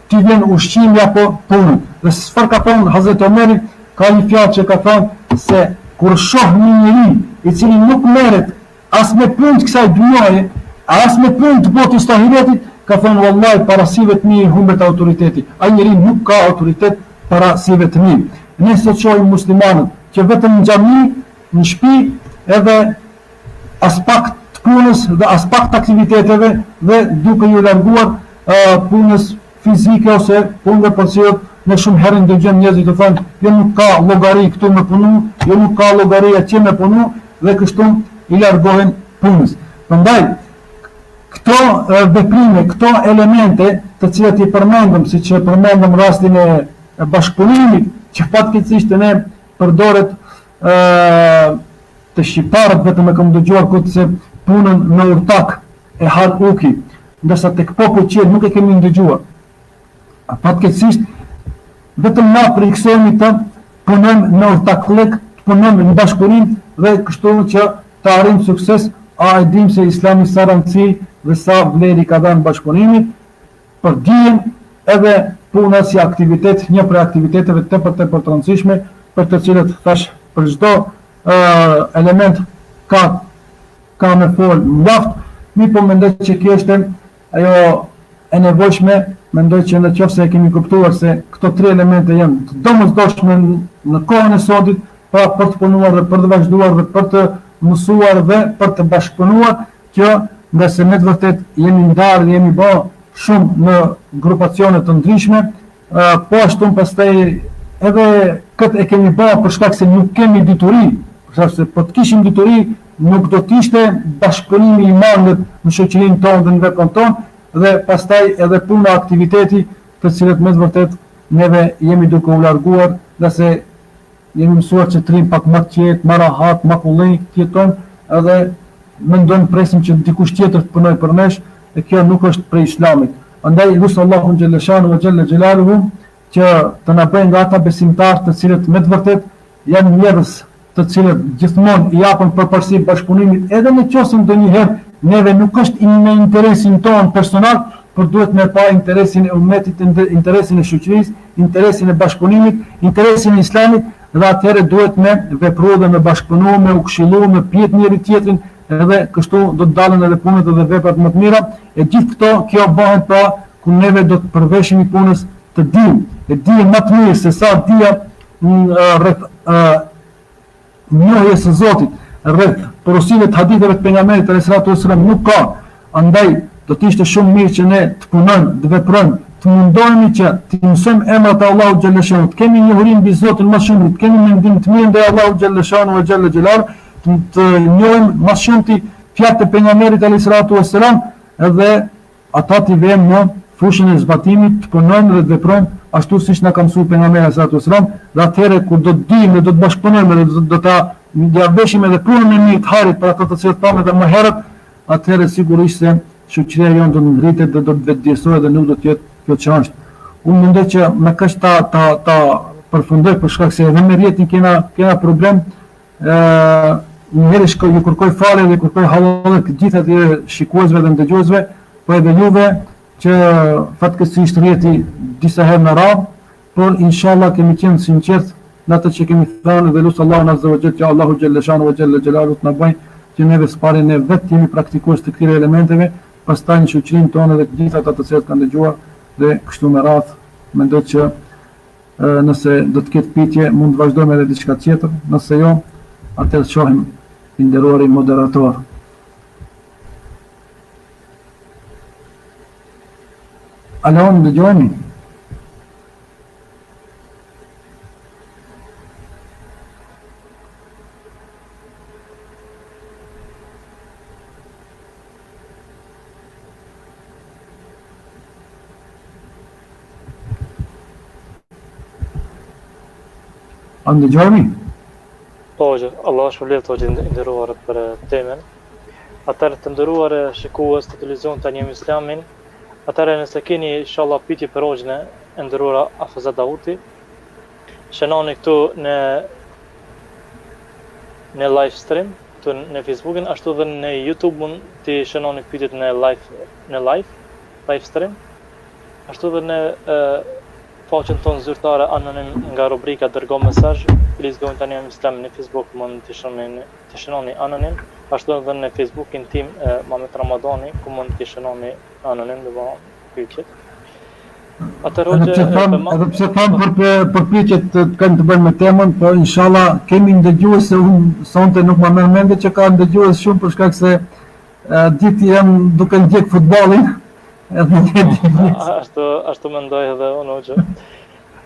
[SPEAKER 3] t'i vjen ushqimi apo punën. Dhe çfarë ka thonë Hazreti Omeri? Ka një fjalë që ka thënë se kur shoh një njeri i cili nuk merret as me punë të kësaj dynjaje, as me punë të botës së ahiretit, ka thënë wallahi para sive të mi humbet autoriteti. Ai njeri nuk ka autoritet para sive të mi. Ne sot shohim muslimanët që vetëm në xhami, në shtëpi edhe as pak të punës dhe as pak të aktiviteteve dhe duke ju larguar punës fizike ose punëve përcjellë. Në shumë herë ndëgjojmë njerëzit të thonë, jo nuk ka llogari këtu me punu, jo nuk ka llogari atje me punu dhe kështu i largohen punës. Prandaj këto veprime, këto elemente të cilat i përmendëm, siç e përmendëm rastin e bashkëpunimit, që fatkeqësisht ne përdoret të shqiptarët vetëm e kam dëgjuar këtë se punën në urtak e hal uki, ndërsa tek populli nuk e kemi ndëgjuar. Fatkeqësisht vetëm na friksohemi të punojmë në ortakllëk, të punojmë në bashkëpunim dhe kështu që të arrijmë sukses. A e dim se Islami sa rëndësi dhe sa vlerë ka dhënë bashkëpunimit për dijen edhe puna si aktivitet, një prej aktiviteteve tepër të rëndësishme për të cilët thash për çdo element ka me fol mjaft. Mi po mendoj që kjo është ajo e nevojshme. Mendoj që në qoftë se e kemi kuptuar se këto tre elemente janë të domosdoshme në kohën e sotit, pra për të punuar dhe për të vazhduar dhe për të mësuar dhe për të bashkëpunuar, që nga se me të vërtet jemi ndarë dhe jemi bë shumë në grupacione të ndryshme, po ashtu pastaj edhe këtë e kemi bë për shkak se nuk kemi dituri, për shkak se po të kishim dituri nuk do të ishte bashkëpunimi i mangët në shoqërinë tonë dhe në veprën tonë, dhe pastaj edhe puna aktiviteti të cilët me të vërtet neve jemi duke u larguar, dhe se jemi mësuar që të rrim pak më të qetë, më rahat, më kullej të jetojmë, edhe mendojmë presim që dikush tjetër të punoj për nesh, e kjo nuk është prej Islamit. Andaj lutë Allahun xhalla shanu wa xhalla xhelaluhu që të na bëjë nga ata besimtarë të cilët me të vërtet janë njerëz të cilët gjithmonë i japën përparësi bashkëpunimit, edhe në qoftë se ndonjëherë neve nuk është në interesin tonë personal, por duhet me pa interesin e ummetit, interesin e shoqërisë, interesin e bashkëpunimit, interesin e Islamit, dhe atëherë duhet me vepru dhe me bashkëpunu, me u këshillu, me pjet njëri tjetrin, edhe kështu do të dalën edhe punët edhe veprat më të mira. E gjithë këto, kjo bëhet pra ku neve do të përveshemi punës të dim, e dim më të mirë se sa dia rreth njohjes së Zotit, rreth porosive të haditheve të pejgamberit alayhis salatu wassalam nuk ka. Andaj do të ishte shumë mirë që ne të punojmë, të veprojmë, të mundohemi që të mësojmë emrat e Allahut xhalla shanu, të kemi njohuri mbi Zotin më shumë, të kemi mendim të mirë ndaj Allahut xhalla shanu wa xhalla xhelal, të njohim më shumë fjalët e pejgamberit alayhis salatu wassalam, edhe ata të vëmë në fushën e zbatimit, të punojmë dhe të veprojmë ashtu siç na ka mësuar pejgamberi alayhis salatu wassalam, dhe atëherë kur do të dimë, do të bashkëpunojmë, do ta veshim edhe punën e mirë të harit për ato të cilët pamë edhe më herët, atëherë sigurisht se shoqëria jonë do të ngritet dhe do të vetëdijsohet dhe nuk do të jetë kjo çështje. Unë mendoj që me kaq ta përfundoj për shkak se edhe me rjetin kena problem. Njëherë ju kërkoj falje dhe kërkoj hallalë të gjithë atyre shikuesve dhe ndëgjuesve, po edhe juve që fatkeqësisht rjeti disa herë në radhë, por inshallah kemi qenë sinqert në atë që kemi thënë dhe lutë Allahun azza wa jalla që Allahu xhalla shanu wa xhalla xhelalu të na bëjë që neve s'pari ne vetë jemi praktikues të këtyre elementeve, pastaj në shoqërinë tonë dhe të gjitha ata të cilët kanë dëgjuar dhe kështu me radhë. Mendoj që nëse do të ketë pyetje mund të vazhdojmë edhe diçka tjetër, nëse jo atëherë shohim i nderuari moderator. Alo, më dëgjoni? A më dëgjoni?
[SPEAKER 2] Po, Allah shpëlbeft o gjë nderuar për temën. Atëherë të nderuar shikues të televizion të Njëm Islamin, atëherë nëse keni inshallah pyetje për hoxhën e nderuara Hafezat Dauti, shënoni këtu në live stream, këtu në Facebookin, ashtu dhe në YouTube mund të shënoni pyetjet në live stream, ashtu dhe në faqen tonë zyrtare anonim nga rubrika dërgo mesazh, lizgojnë tani Njëm Islamin në Facebook mund të shënoni anonim, ashtu edhe në Facebookin tim Mamet Ramadani, ku mund të shënoni anonim dhe bëjmë pyetjet.
[SPEAKER 3] Edhe pse tham për pyetjet të kanë të bëjnë me temën, po inshallah kemi ndëgjues se unë sonte nuk më merr mendje që ka ndëgjues shumë për shkak se ditë jam duke ndjek futbollin.
[SPEAKER 2] Ashtu mendoj edhe unë hoxha.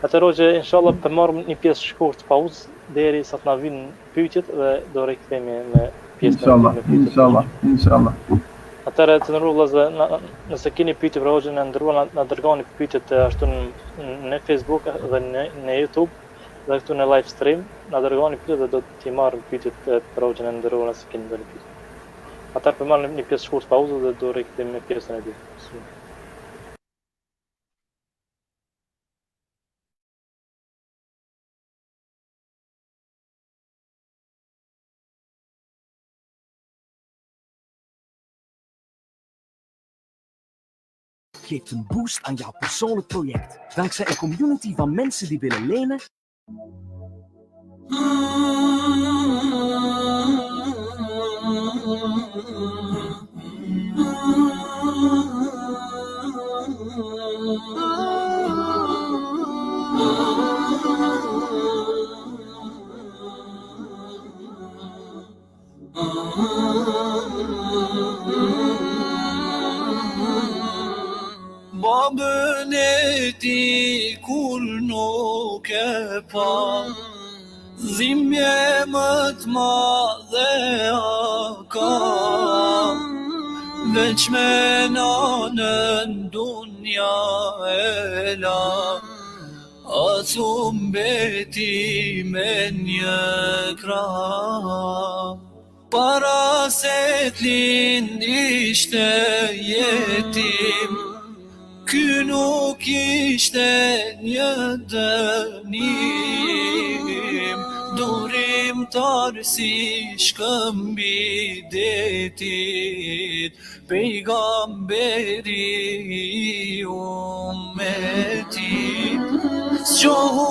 [SPEAKER 2] Atëherë hoxha inshallah të marrim një pjesë shkurt pauzë derisa të na vinë pyetjet dhe do rikthehemi me pjesën e
[SPEAKER 3] Inshallah.
[SPEAKER 2] Atëherë të nderuar vëllezër, nëse keni pyetje për hoxhën e nderuar, na dërgoni pyetjet ashtu në Facebook dhe në YouTube dhe këtu në live stream, na dërgoni pyetjet dhe do t'i marrim pyetjet për hoxhën e nderuar nëse keni ndonjë pyetje. Atëherë të marrim një pjesë shkurt pauzë dhe do rikthehemi me pjesën e dytë.
[SPEAKER 4] Geeft een boost aan jouw persoonlijk project. Dankzij een community van mensen die willen lenen.
[SPEAKER 1] Babën e ti kur nuk e pa, dhimbje më të madhe a ka, veç me nanën dunja e la, asu mbeti me një krah. Para se t'lind ishte jetim, ky nuk ishte një dënim, durimtar si shkëmbi detit, pejgamberi ummetit. Zgjohu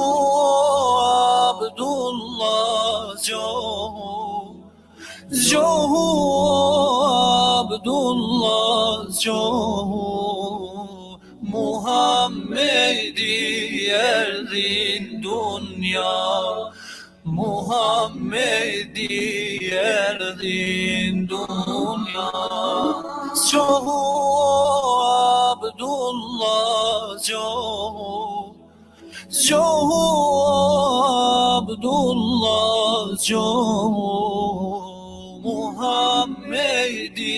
[SPEAKER 1] Abdullah, zgjohu Abdullah, zgjohu Muhammedi erdhin dunja, Muhammedi erdhin dunja. Zgjohu Abdullah, zgjohu Abdullah, zgjohu Muhammedi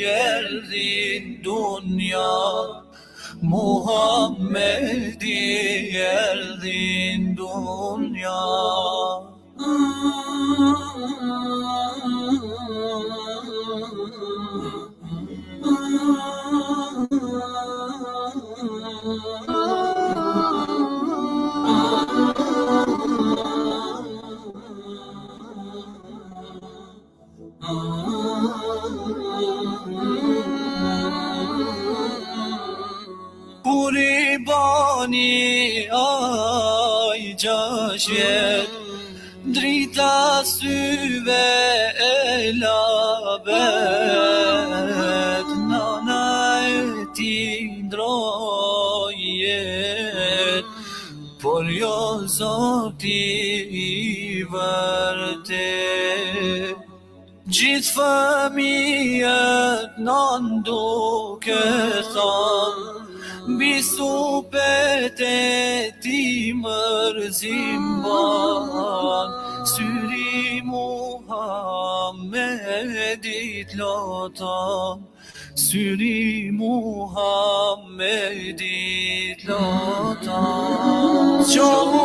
[SPEAKER 1] erdhin dunja, Muhammedi erdhin dunja. Kur i bani aj 6 vjet, drita syve e labet, nana e ti ndrojet, por jo zoti i vërtet. Gjithë fëmijët nën duke thanë, Bisupet e ti mërzim ban, syri Muhammedit lotam, syri Muhammedit lotam. Gjohu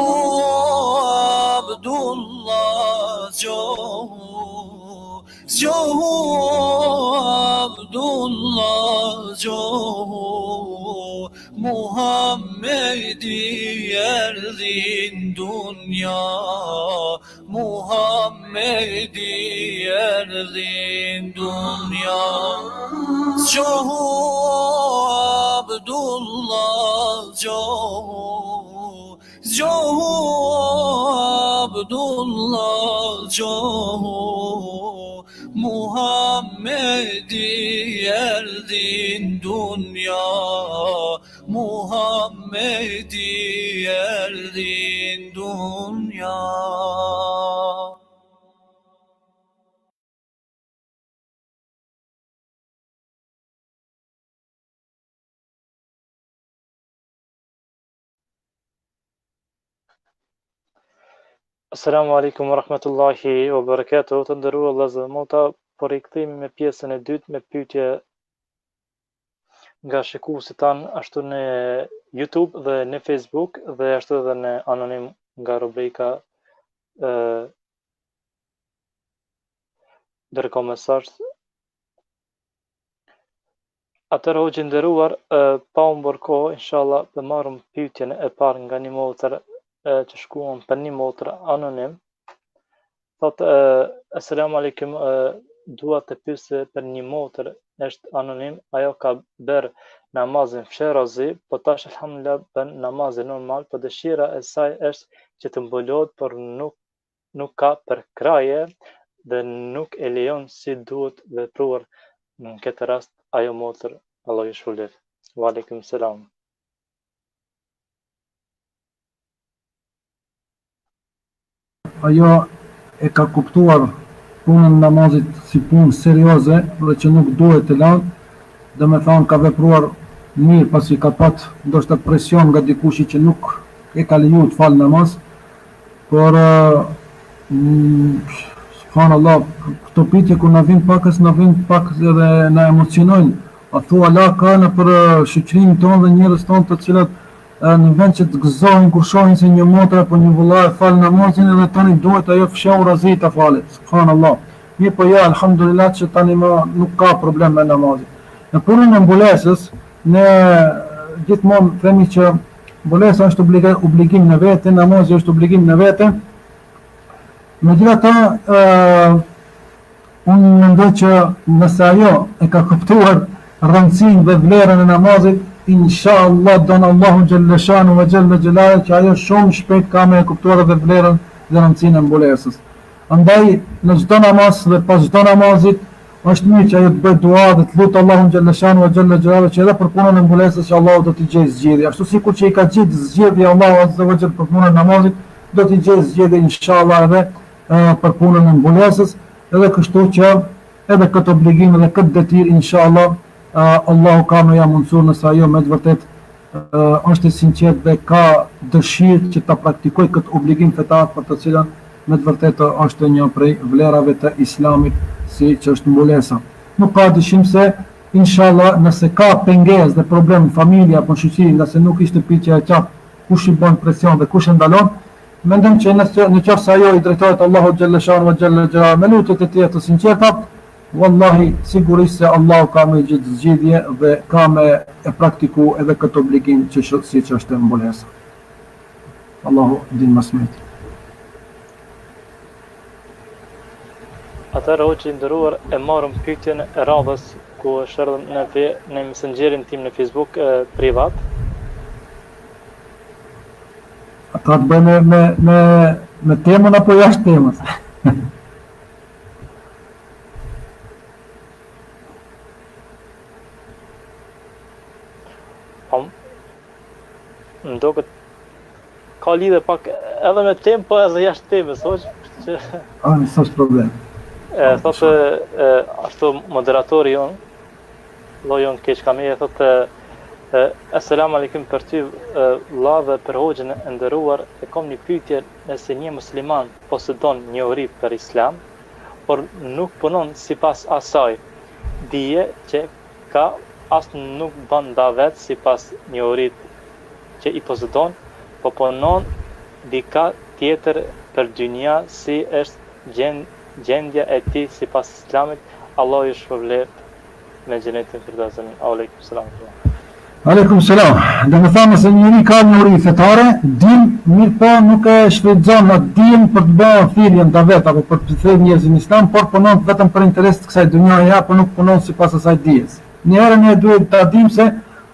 [SPEAKER 1] Abdullah, gjohu Abdullah, gjohu Muhammedi erdhin dunya, Muhammedi erdhin dunya. Gjohu Abdullah, gjohu Abdullah, gjohu Muhammedi erdhin dunya, Muhammedi erdhin dunya.
[SPEAKER 2] Assalamu alaikum wa rahmatullahi wa barakatuh. Të nderuar vëllezër dhe motra, po rikthehemi me pjesën e dytë me pyetje nga shikuesit tanë ashtu në YouTube dhe në Facebook dhe ashtu edhe në anonim nga rubrika dërko mesazh. Atëherë hoxhë nderuar, pa u mbor kohë, inshallah të marrim pyetjen e parë nga një motër që shkuan për një motër anonim. Thotë, Assalamu alaikum, dua të pyesë për një motër, është anonim, ajo ka bërë namazin fsherazi, po tash alhamdulillah bën namazin normal, po dëshira e saj është që të mbulohet, por nuk ka përkraje dhe nuk e lejon si duhet vepruar në këtë rast ajo motër. Allah ju shpëlbef. Wa alaikum selam.
[SPEAKER 3] Ajo e ka kuptuar punën namazit si punë serioze dhe që nuk duhet të lanë, dhe me thonë ka vepruar mirë pasi ka pat ndoshta presion nga dikushi që nuk e ka leju të falë namaz, por subhanallah, këto pyetje kur na vin pak edhe na emocionojnë. A thua la ka në për shoqërinë tonë dhe njerëz tonë të cilët në vend që të gëzohen kur shohin se një motër apo një vëllai fal namazin edhe tani duhet ajo fshehur razi ta falet. Subhanallah. Mirë po ja, alhamdulillah që tani nuk ka problem me namazin. Në punën e mbulesës, ne gjithmonë themi që mbulesa është obligim në vete, namazi është obligim në vete. Megjithatë, unë mendoj që nëse ajo e ka kuptuar rëndësinë dhe vlerën e namazit, inshallah don Allahu xhalla shanu wa xhalla xhelal që ajo shumë shpejt ka me kuptuar edhe vlerën dhe rëndësinë e mbulesës. Andaj në çdo namaz dhe pas çdo namazit është mirë që ajo të bëjë dua dhe të lutë Allahun xhalla shanu wa xhalla xhelal që edhe për punën e mbulesës që Allahu do t'i gjejë zgjedhje. Ashtu sikur që i ka gjetë zgjedhje Allahu azza wa xhalla për punën e namazit, do t'i gjejë zgjedhje inshallah edhe për punën e mbulesës, edhe kështu që edhe këtë obligim dhe këtë detyrë inshallah Allahu ka me ja mundësur nëse ajo me të vërtet është e sinqert dhe ka dëshirë që ta praktikoj këtë obligim fetar për të cilën me të vërtet është një prej vlerave të islamit si që është mbulesa. Nuk ka dyshim se inshallah nëse ka pengesë dhe problem në familje apo në shoqëri, nëse nuk ishte pyetja e qartë kush i bën presion dhe kush e ndalon, mendoj që në qoftë se ajo i drejtohet Allahu xhalla shanu wa xhalla xhelal me lutjet e tij të sinqerta, wallahi sigurisht se Allahu ka me gjithë zgjidhje dhe ka me e praktiku edhe këtë obligim që siç është mbulesa. Allahu din më së miri.
[SPEAKER 2] Atëherë hoqë i ndëruar e marrëm pyetjen e radhës ku është erdhur në messengerin tim në Facebook privat.
[SPEAKER 3] Ata të bëjmë me temën apo jashtë temës?
[SPEAKER 2] Më duket ka lidhje pak edhe me temë, po edhe jashtë temës, hoqë.
[SPEAKER 3] S'është problem.
[SPEAKER 2] Thotë ashtu moderatori jon, llojon keq kam thotë Assalamu alaikum për ty vëlla dhe për hoxhën e nderuar. E kam një pyetje, nëse një musliman posedon njohuri për islam, por nuk punon sipas asaj, dije që ka as nuk bën davet sipas njohurisë që i posedon, po punon dika tjetër për dynja, si është gjendja e tij sipas islamit. Allah ju shpërblet me xhenetin firdausin. Aleikum salam.
[SPEAKER 3] Aleikum salam. Dhe me thamë se njëri ka njohuri fetare, din, mirë po nuk e shfrytëzon atë din për të bërë thirrjen davet apo për të thirrur njerëzin në islam, por punon vetëm për interes të kësaj dhunjaje, apo nuk punon sipas asaj dijes. Një herë ne duhet ta dimë se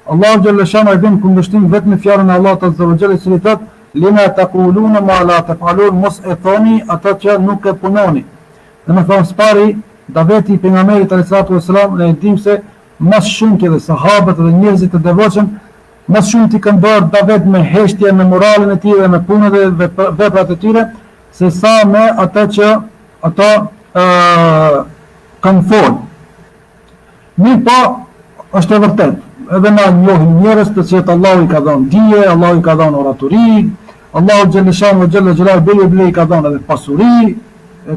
[SPEAKER 3] Allahu xhallahu shano i bën kundërshtim vetëm me fjalën e Allahut azza wa jalla, i cili thotë: "Lima taquluna ma la taf'alun", mos e thoni ato që nuk e punoni. Dhe me thamë spari daveti i pejgamberit alayhi salatu wasalam, ne dimë se mas shumë të dhe sahabët dhe njerëzit të devotshëm, mas shumë të kanë bërë davet me heshtje, me moralin e tyre, me punët dhe veprat e tyre, se sa me ata që ata kanë folë. Mirë po, është e vërtet, edhe na njohim njerëz të cilët Allahu i ka dhënë dije, Allahu i ka dhënë oraturi, Allahu xhallahu i ka dhënë edhe pasuri,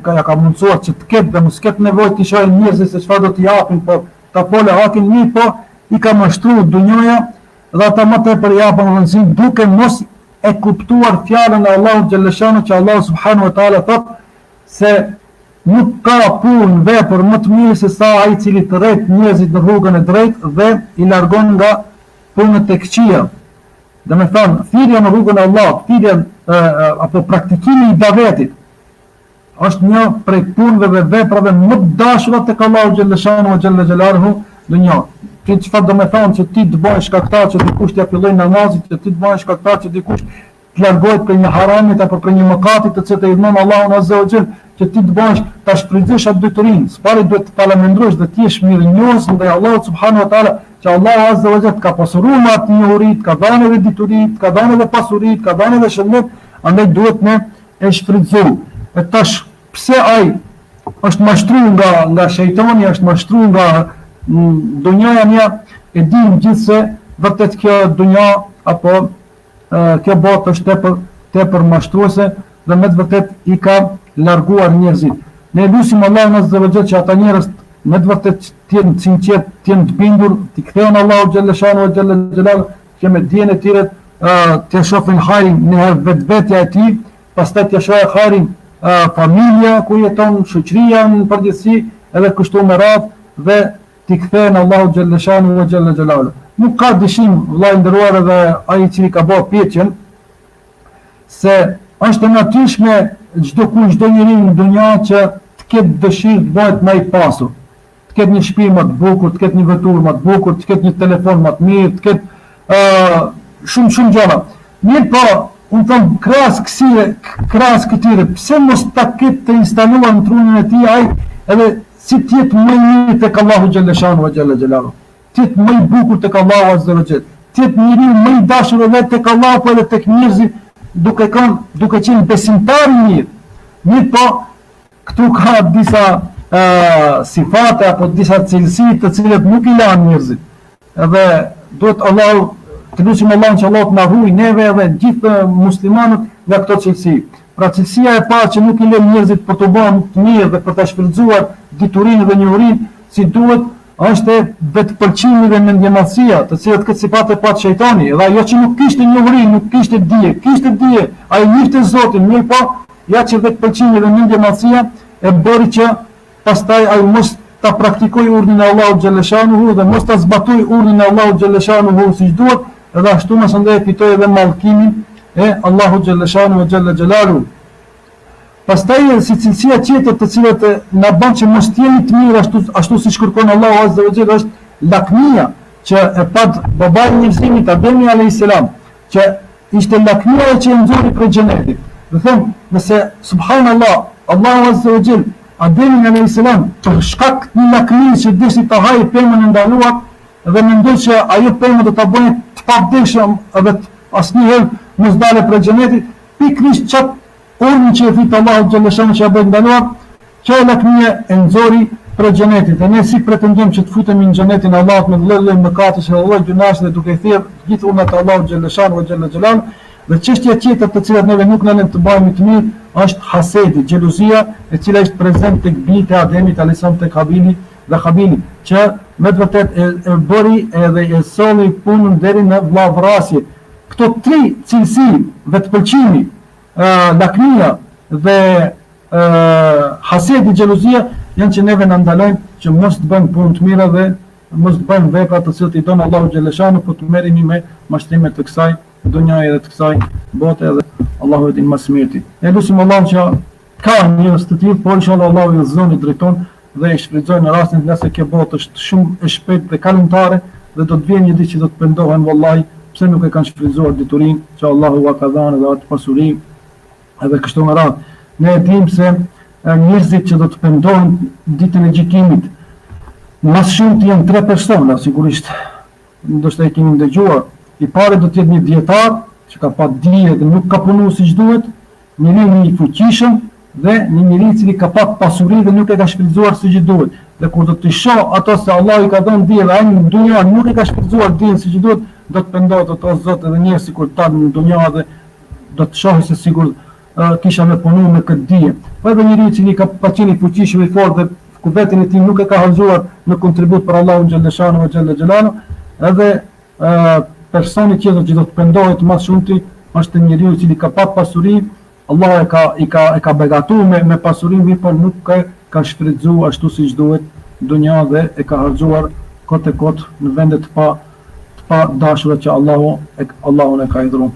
[SPEAKER 3] ka mundsuar që të ketë dhe mos ketë nevojë të shohin njerëzit se çfarë do t'i japin, po ta pole hakin mirë, po i ka mashtruar dunjoja dhe ata më tepër japën rëndësinë duke mos e kuptuar fjalën e Allahut xhallahu që Allah subhanahu wa taala thotë se nuk ka punë vepër më të mirë se sa ai i cili tërhet njerëzit në rrugën e drejtë dhe i largon nga punët e këqija. Dhe me thënë, thirrja në rrugën e Allahut, thirrja apo praktikimi i davetit është një prej punëve dhe veprave më të dashura tek Allahu xhallahu xhelaluhu në një. Ti çfarë do të thonë që ti të bësh shkaktar që dikush t'ia fillojë namazin, që ti të bësh shkaktar që dikush të largohet prej një haramit apo prej një mëkati të cilët e idhnon Allahu azza wa xhel, që ti të bësh ta shfrytëzosh atë detyrim. S'pari duhet të palamendrosh dhe ti jesh mirënjohës ndaj Allahut subhanahu wa taala, që Allahu azza wa xhel ka pasuruar me atë njohuri, ka dhënë edhe dituri, ka dhënë edhe pasuri, ka dhënë edhe shëndet, andaj duhet ne e shfrytëzojmë. E tash pse ai është mashtruar nga shejtani, është mashtruar nga dunjaja mia, e dim gjithë se vërtet kjo dunja apo kjo botë është tepër mashtruese dhe me të vërtet i ka larguar njerëzit. Ne lutim Allahun azza wa jalla që ata njerëz me të vërtet të jenë sinqert, të jenë të bindur, të kthehen Allahu xhallahu që me dijen e tyre të shohin hajrin në vetvetja e tij, pastaj të shohin hajrin familja ku jeton, shoqëria në përgjithësi, edhe kështu me radhë dhe t'i kthehen Allahu xhallahu. Nuk ka dyshim, vëllai nderuar, edhe ai i cili ka bërë pyetjen, se është e natyrshme çdo njeri në dunja që të ketë dëshirë të bëhet më i pasur, të ketë një shtëpi më të bukur, të ketë një vetur më të bukur, të ketë një telefon më të mirë, të ketë shumë gjëra. Mirë po, unë thëmë, krahas këtyre, pse mos ta ketë të instaluar në trunin e tij ai edhe si tjetë më i mirë tek Allahu xhallahu, tjetë më i bukur tek Allahu azza wa jall, tjetë njeriu më i dashur edhe tek Allahu po edhe tek njerëzit, duke qenë besimtar i mirë. Mirë po, këtu ka disa sifate apo disa cilësi të cilat nuk i lanë njerëzit. Edhe duhet Allahu të lutim Allahun që Allah të na ruaj neve edhe gjithë muslimanët nga këto cilësi. Pra cilësia e parë që nuk i lën njerëzit për të bërë të mirë dhe për të shfrytzuar diturinë dhe njohurinë si duhet, është vetëpëlqimi dhe mendjemadhësia, të cilat këtë sifate pa shejtani, dhe ajo që nuk kishte njohuri, nuk kishte dije, ai njihte Zotin, mirë po, ja që vetëpëlqimi dhe mendjemadhësia e bëri që pastaj ai mos ta praktikoj urdhën e Allahut xhaleshanuhu dhe mos ta zbatoj urdhën e Allahut xhaleshanuhu siç duhet, dhe ashtu më së fitoi edhe mallkimin e Allahut xhaleshanuhu xhalla xhelalu. Pastaj si cilësia tjetër të cilat na bën që mos të jemi të mirë ashtu siç kërkon Allahu azza wa jalla është lakmia, që e pat babai i njerëzimit Ademi alayhis salam, që ishte lakmia që e nxori prej xhenetit. Do them, nëse subhanallahu, Allahu azza wa jalla Ademi alayhis salam për shkak të një lakmie që disi ta hajë pemën e ndaluar dhe mendoi që ajo pemë do ta bëjë të pavdekshëm edhe asnjëherë mos dalë prej xhenetit, pikërisht çat urdhën që e fitë Allahu xhaleshanu që e bëjë ndaluar, që e lakmia e nxori për xhenetit. E ne si pretendojmë që të futemi në xhenetin e Allahut me lloj mëkate që lloj gjunash dhe duke thirrë gjithë unat e Allahut xhaleshanu ve xhalal. Dhe çështja tjetër të cilat neve nuk na lën të bëjmë të mirë është hasedi, xhelozia, e cila është prezente tek bijtë e Ademit alayhisalam tek Habili dhe Habili, që me të vërtet e bëri edhe e solli punën deri në vllavrasje. Këto tri cilësi dhe të pëlqimi, lakmia dhe hasedi, xhelozia, janë që neve na ndalojnë që mos të bëjmë punë të mira dhe mos të bëjmë vepra të cilat i don Allahu xhaleshanu, por të merremi me mashtrime të kësaj dunjaje dhe të kësaj bote, edhe Allahu e din më së miri. Ne lutim Allahun që ka njerëz të tillë, por inshallah Allahu i zoni drejton dhe e shfrytëzon në rastin nëse kjo botë është shumë e shpejtë dhe kalumtare dhe do të vjen një ditë që do të pendohen vallahi pse nuk e kanë shfrytëzuar diturinë që Allahu ua ka dhënë dhe atë pasuri edhe kështu me radhë. Ne e dim se njerëzit që do të pendohen ditën e gjykimit më shumë të janë 3 persona, sigurisht ndoshta e keni dëgjuar. I pari do të jetë një dietar që ka pa dije dhe nuk ka punuar siç duhet, njëri i fuqishëm dhe një njeri i cili ka pak pasuri dhe nuk e ka shfrytëzuar siç duhet. Dhe kur do të shoh ato se Allah i ka dhënë dije dhe ai në dunjë nuk e ka shfrytëzuar dijen siç duhet, do të pendohet ato zot edhe njerëz sikur ta në dunjë dhe do të shohë se sigur kisha me punu me këtë dije. Po edhe njeri i cili ka pa qenë i fuqishëm i fortë dhe ku vetin e tij nuk e ka harxuar në kontribut për Allahun xhaleshanu ve xhalal, edhe personi tjetër që do të pendohet më shumëti është njeriu i cili ka pak pasuri, Allah e ka begatuar me pasurinë, por nuk ka shfrytzuar ashtu siç duhet dunja dhe e ka harxuar kot e kot në vende të pa dashura që Allahun e ka dhënë.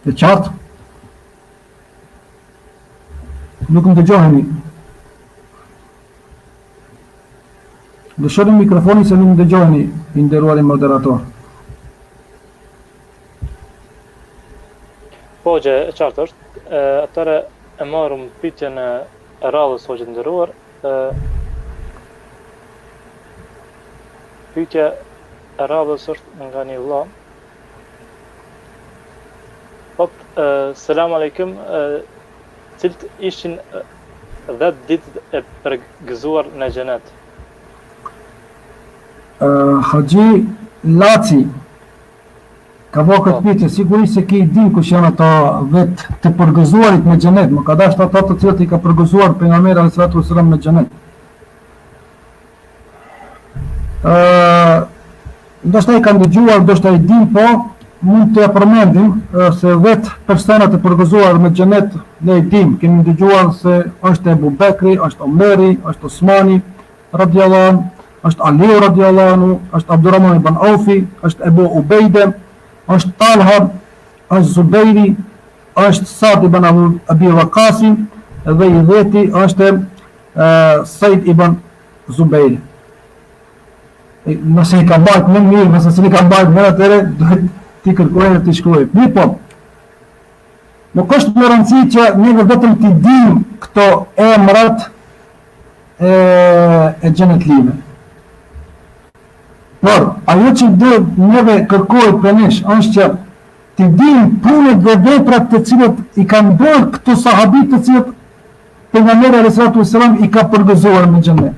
[SPEAKER 3] E qartë? Nuk më dëgjoheni. Lëshoni mikrofonin se nuk më dëgjoheni, i nderuari moderator.
[SPEAKER 2] Po, gjë e qartë është. Atëre e marrëm pyetjen e radhës o gjë nderuar. Pyetja e radhës është nga një vëlla. Selam aleikum. Cilt ishin 10 ditë e përgëzuar në xhenet?
[SPEAKER 3] Haxhi Laci ka bërë këtë pyetje, sigurisht se ke di kush janë ata 10 të përgëzuarit në xhenet, më ka dashur ata të cilët i ka përgëzuar pejgamberi sallallahu alaihi wasallam në xhenet. Ndoshta i kanë dëgjuar, ndoshta i din, po mund të përmendim se 10 persona të përgëzuar në xhenet ne i dim, kemi dëgjuar se është Ebu Bekri, është Omeri, është Osmani radhiyallahu anhu, është Aliu radhiyallahu anhu, është Abdurrahman ibn Aufi, është Ebu Ubejde, është Talha, është Zubeiri, është Sa'd ibn Abi Waqqas dhe i 10-ti është Said ibn Zubeiri. Nëse i ka mbajt më mirë, nëse s'i ka mbajt më atëre, duhet ti kërkojë dhe ti shkruaj. Mi po, nuk është më rëndësi që neve vetëm t'i dim këto emrat e xhenetlive. Por, ajo që neve kërkojë për nesh, është që t'i dim punët dhe veprat të cilët i kanë bërë këto sahabit të cilët pejgamberi sallallahu alaihi wasallam i ka përgëzuar në xhenet.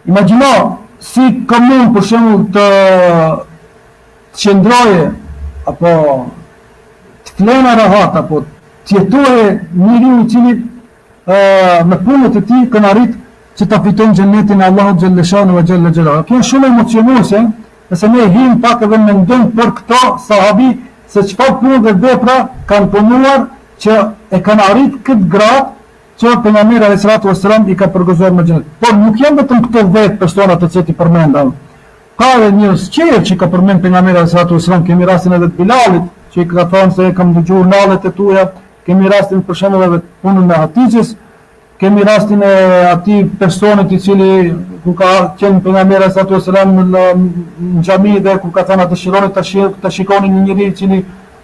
[SPEAKER 3] Imagjino si komun për shembull të qëndroje apo të flena rahat apo të jetoje njeriu i cili me punët e tij kanë arrit që ta fitojnë xhenetin e Allahut xhaleshanu ve xhalal. Kjo është shumë emocionuese, nëse ne him pak edhe mendojmë për këto sahabi se çfarë punë dhe vepra kanë punuar që e kanë arrit këtë gradë që pejgamberi sallallahu alaihi wasallam i ka përgëzuar me xhenet. Por nuk janë vetëm këto 10 persona të cilët i përmendëm. Ka edhe njerëz tjerë që ka përmend pejgamberi sallallahu alaihi wasallam, kemi rastin edhe të Bilalit, që i ka thënë se kam dëgjuar nallet e tuaja, kemi rastin për shembull edhe punën me Hatixhes, kemi rastin e atij personit i cili ku ka qenë pejgamberi sallallahu alaihi wasallam në xhami dhe ku ka thënë dëshironi ta shikoni një njerëz i cili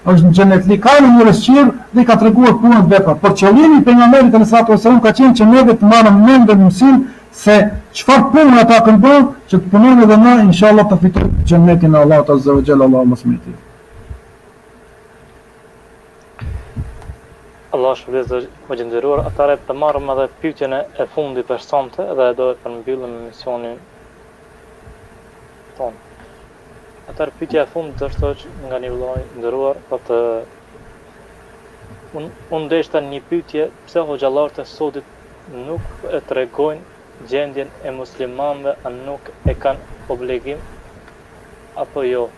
[SPEAKER 3] është në xhenet, li ka në njerëz tjerë dhe ka treguar punën e vepra. Por qëllimi i pejgamberit sallallahu alaihi wasallam ka qenë që neve të marrim mend dhe mësim se çfarë punë ata kanë bërë, që të punojmë edhe ne inshallah të fitojmë xhenetin e Allahut azza wa jalla, Allahu mos miti.
[SPEAKER 2] Allah shpëlbet o gjendëruar, atëherë të marrëm edhe pyetjen e fundit për sonte dhe do të përmbyllim emisionin ton. Atëherë pyetja e fundit është nga një vëllai i nderuar, thotë unë deshta një pyetje, pse hoxhallarët e sotit nuk e tregojnë gjendjen e muslimanëve, a nuk e kanë obligim apo jo?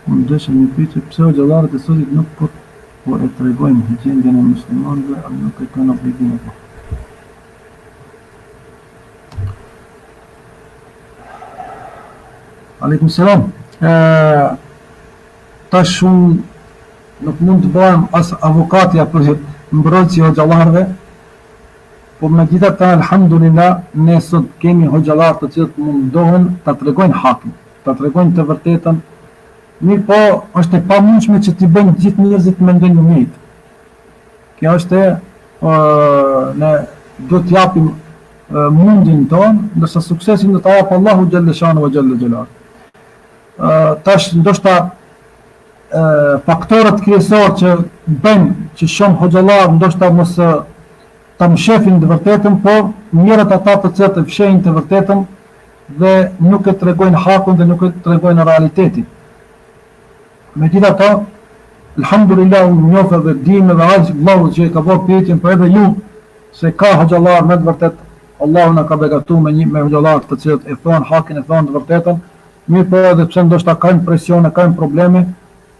[SPEAKER 3] Unë desha një pyetje, pse hoxhallarët e sotit nuk po e tregojnë gjendjen e muslimanëve, a nuk e kanë obligim apo? Aleikum selam. Tash unë nuk mund të bëhem as avokati apo mbrojtësi i hoxhallarëve, po megjithatë alhamdulillah ne sot kemi hoxhallarë të cilët mundohen ta tregojnë hakin, ta tregojnë të vërtetën. Mirë po, është e pamundshme që t'i bëjnë gjithë njerëzit të mendojnë në njëjtë. Kjo është ne duhet t'japim mundin ton, ndërsa suksesin do ta jap Allahu xhalla shanu wa xhalla xhelal. Tash ndoshta faktorët kryesorë që bëjnë që shumë hoxhallar ndoshta mos ta mshefin të vërtetën, por njerëzit ata të cilët e fshehin të vërtetën dhe nuk e tregojnë hakun dhe nuk e tregojnë realitetin. Megjithatë, alhamdulillah unë njoh edhe dim edhe aq Allahu që ka bërë pyetjen për edhe ju se ka hoxhallar me të vërtet Allahu na ka begatuar me hoxhallar të cilët e thon hakin, e thon të vërtetën, mirë po edhe pse ndoshta kanë presione, kanë probleme,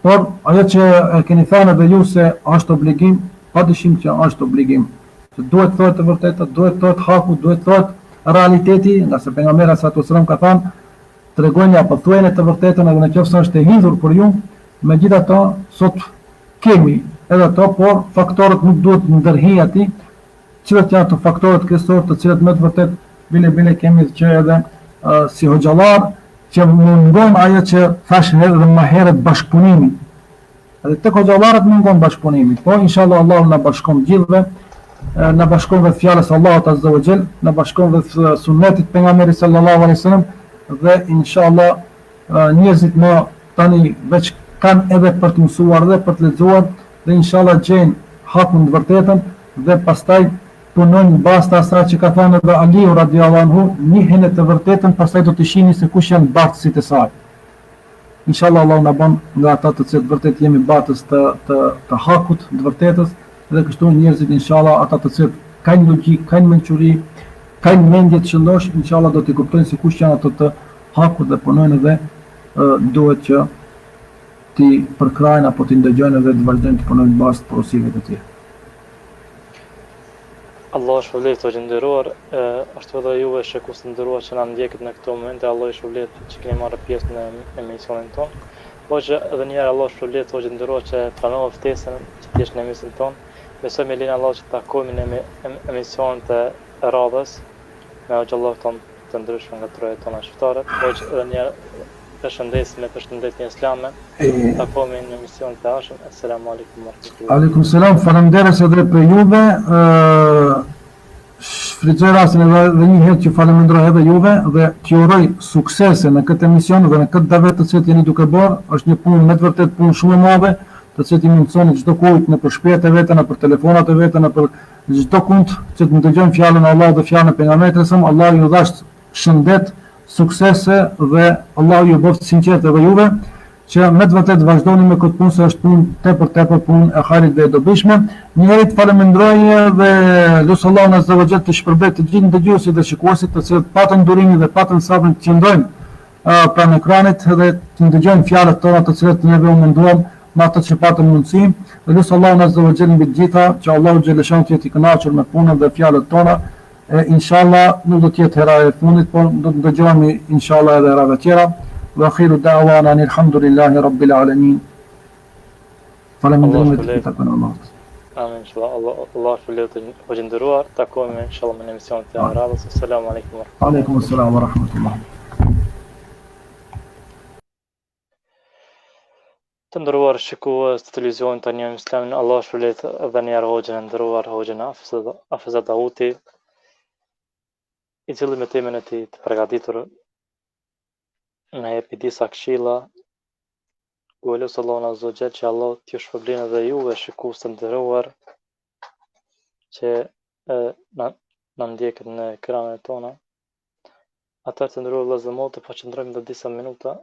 [SPEAKER 3] por ajo që e keni thënë edhe ju se është obligim, padyshim që është obligim. Që duhet thotë të vërtetë, duhet thotë haku, duhet thotë realiteti, nga se pejgamberi sa të ka thënë, tregojeni apo thuajeni të vërtetën edhe nëse është e hidhur për ju. Megjithatë, sot kemi edhe ato, por faktorët nuk duhet ndërhiq aty, cilët janë ato faktorët kryesorë të cilët më të vërtet bile kemi që edhe si hoxhallar që mungon ajo që thash edhe më herët bashkëpunimi. Edhe tek hoxhallarët mungon bashkëpunimi, po inshallah Allahu na bashkon gjithëve, na bashkon vetë fjalës Allahut azza wa xal, na bashkon vetë sunnetit pejgamberit sallallahu alaihi wasallam dhe inshallah njerëzit më tani veç kanë edhe për të mësuar dhe për të lexuar dhe inshallah gjejnë hakun të vërtetën dhe pastaj punojnë bazë të asaj që ka thënë edhe Aliu radhiyallahu anhu, njihen të vërtetën, pastaj do të shihni se kush janë bartësit e saj. Inshallah Allah na bën nga ata të cilët vërtet jemi batës të hakut, të vërtetës, dhe kështu njerëzit inshallah ata të cilët kanë logjik, kanë mençuri, kanë mendje të shëndosh, inshallah do të kuptojnë se kush janë ato të hakut dhe punojnë dhe duhet që ti përkrajnë apo ti ndëgjojnë edhe të vazhdojnë të punojnë bazë të porosive të tjera.
[SPEAKER 2] Allah shpëlbet o gjendëruar, ashtu edhe juve shikues të nderuar që na ndjekët në këto momente, Allah shpëlbet që keni marrë pjesë në emisionin tonë. Po që edhe një herë Allah shpëlbet o gjendëruar që pranove ftesën që t'jesh në emisionin tonë. Besoj me lenin Allah që të takohemi në emisionin të radhës me hoxhallar tonë të ndryshëm nga trojet tona shqiptare. Po që edhe një herë përshëndetje islame. Takohemi në emisionin të ardhshëm. Asalamu alaykum wa rahmatullahi.
[SPEAKER 3] Aleikum selam, falenderoj edhe për juve. Shfrytëzoj rastin edhe një herë që falenderoj edhe juve dhe t'ju uroj suksese në këtë emision dhe në këtë davet të cilët jeni duke bërë. Është një punë me të vërtet punë shumë e madhe, të cilët i mundsoni çdo kujt në për shpirtin e vetën, në për telefonat e vetën, në për çdo kund që të ndëgjojnë fjalën e Allahut dhe fjalën e pejgamberit sa Allah ju dhash shëndet, suksese dhe Allah ju bëft sinqert edhe juve që me të vërtet vazhdoni me këtë punë se është punë tepër punë e hajrit dhe e dobishme. Njëri të falenderoj dhe lut Allahun azza wa jall të shpërblet të gjithë dëgjuesit dhe shikuesit të cilët patën durimin dhe patën sabrin të qëndrojnë pranë ekranit dhe të ndëgjojnë fjalët tona të cilat neve u munduam me ato që patën mundësi. Dhe lut Allahun azza wa jall mbi të gjitha që Allahu xhaleshan të jetë i kënaqur me punën dhe fjalët tona. Inshallah nuk do të jetë hera e fundit, por do të dëgjohemi inshallah edhe herave tjera. Wa akhiru da'wana alhamdulillahi rabbil alamin. Faleminderit të takon Allahut.
[SPEAKER 2] Amin inshallah. Allah shpëlbet o gjendëruar. Takohemi inshallah në emisionin të radhës. Asalamu alaykum wa rahmatullahi.
[SPEAKER 3] Aleikum assalam wa rahmatullah.
[SPEAKER 2] Të nderuar shikues të televizionit tani jam Islamin, Allah shpëlbet edhe një herë hoxhën e nderuar, hoxhën Hafezat Dauti, i cili me temën e tij të përgatitur na jepi disa këshilla Lutë Allahun Azza wa Jall që Allah t'ju shpërblen edhe juve shikues të nderuar që na ndjekët në ekranet tona. Atëherë të nderuar vëllezër dhe motra, po qëndrojmë edhe disa minuta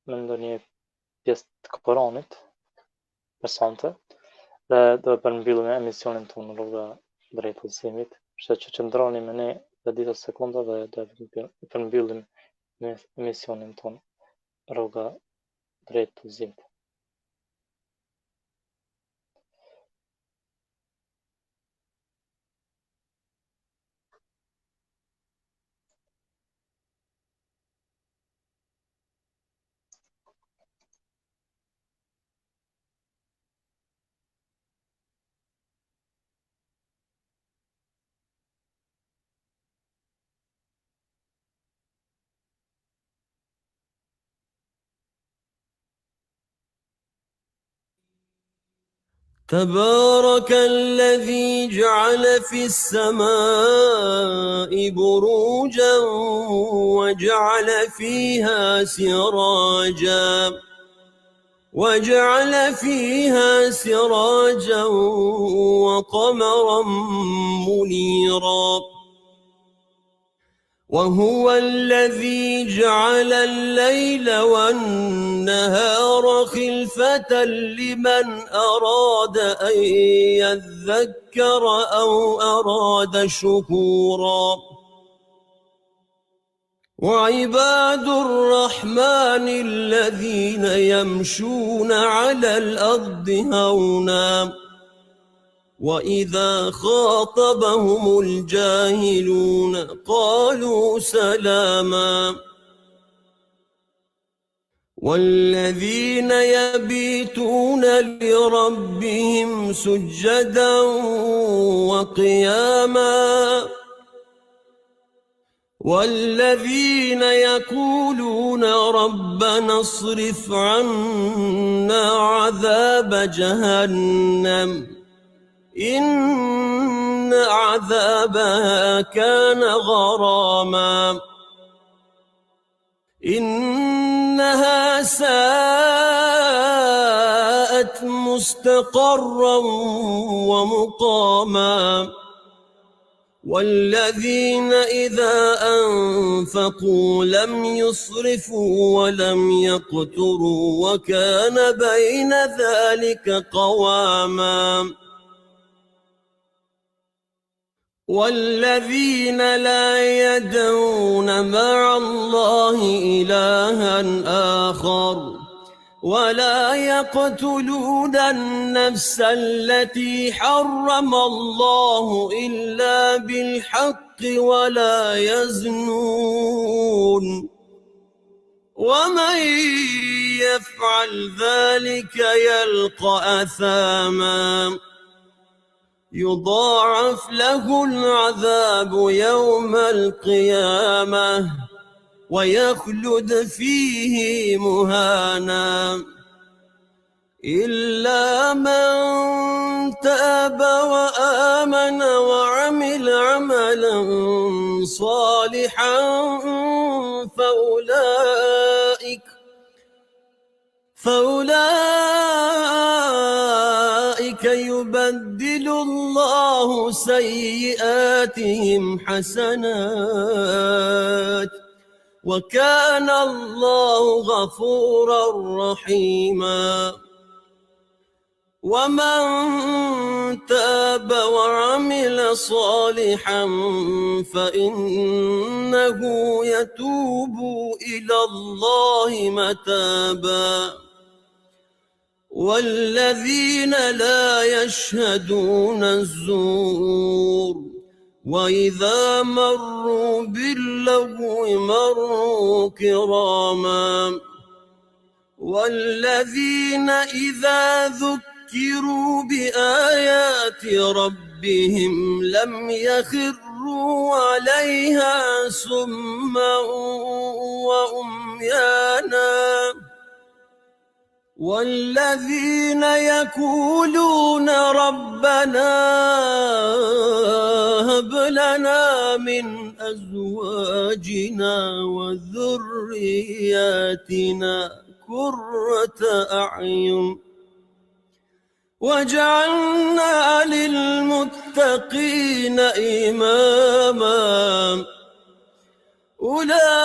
[SPEAKER 2] në ndonjë pjesë të Koranit pesante dhe do të përmbyllim emisionin tonë Rruga drejt Udhezimit. Kështu që qëndroni me ne për disa sekonda dhe do të përmbyllim emisionin tonë Rruga drejt Udhezimit.
[SPEAKER 5] تبارك الذي جعل في السماء بروجا وجعل فيها سراجا وقمرا منيرا وهو الذي جعل الليل والنهار خلفة لمن أراد أن يذكر أو أراد شكورا وعباد الرحمن الذين يمشون على الأرض هونا وإذا خاطبهم الجاهلون قالوا سلاما والذين يبيتون لربهم سجدا وقياما والذين يقولون ربنا اصرف عنا عذاب جهنم إن عذابها كان غراما إنها ساءت مستقرا ومقاما والذين إذا أنفقوا لم يسرفوا ولم يقتروا وكان بين ذلك قواما والذين لا يدعون مع الله إلها آخر ولا يقتلون النفس التي حرم الله إلا بالحق ولا يزنون ومن يفعل ذلك يلقى أثاما يضاعف له العذاب يوم القيامة ويخلد فيه مهانا إلا من تاب وآمن وعمل عملا صالحا فأولئك يبدل الله سيئاتهم حسنات وكان الله غفورا رحيما ومن تاب وعمل صالحا فإنه يتوب إلى الله متابا والذين لا يشهدون الزور وإذا مروا باللغو مروا كراما والذين إذا ذكروا بآيات ربهم لم يخروا عليها سما وعميانا والذين يقولون ربنا هب لنا من أزواجنا وذرياتنا قرة أعين وجعلنا للمتقين إماما أولئك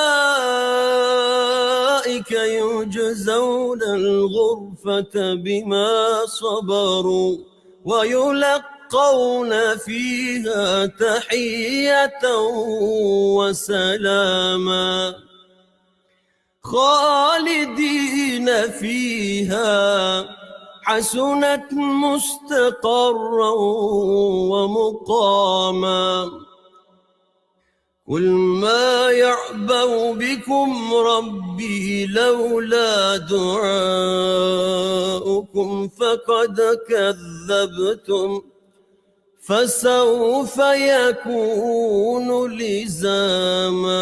[SPEAKER 5] يجزون الغرفة بما صبروا ويلقون فيها تحية وسلاما خالدين فيها حسنت مستقرا ومقاما قل ما يعبأ بكم ربي لولا دعاؤكم فقد كذبتم فسوف يكون لزاما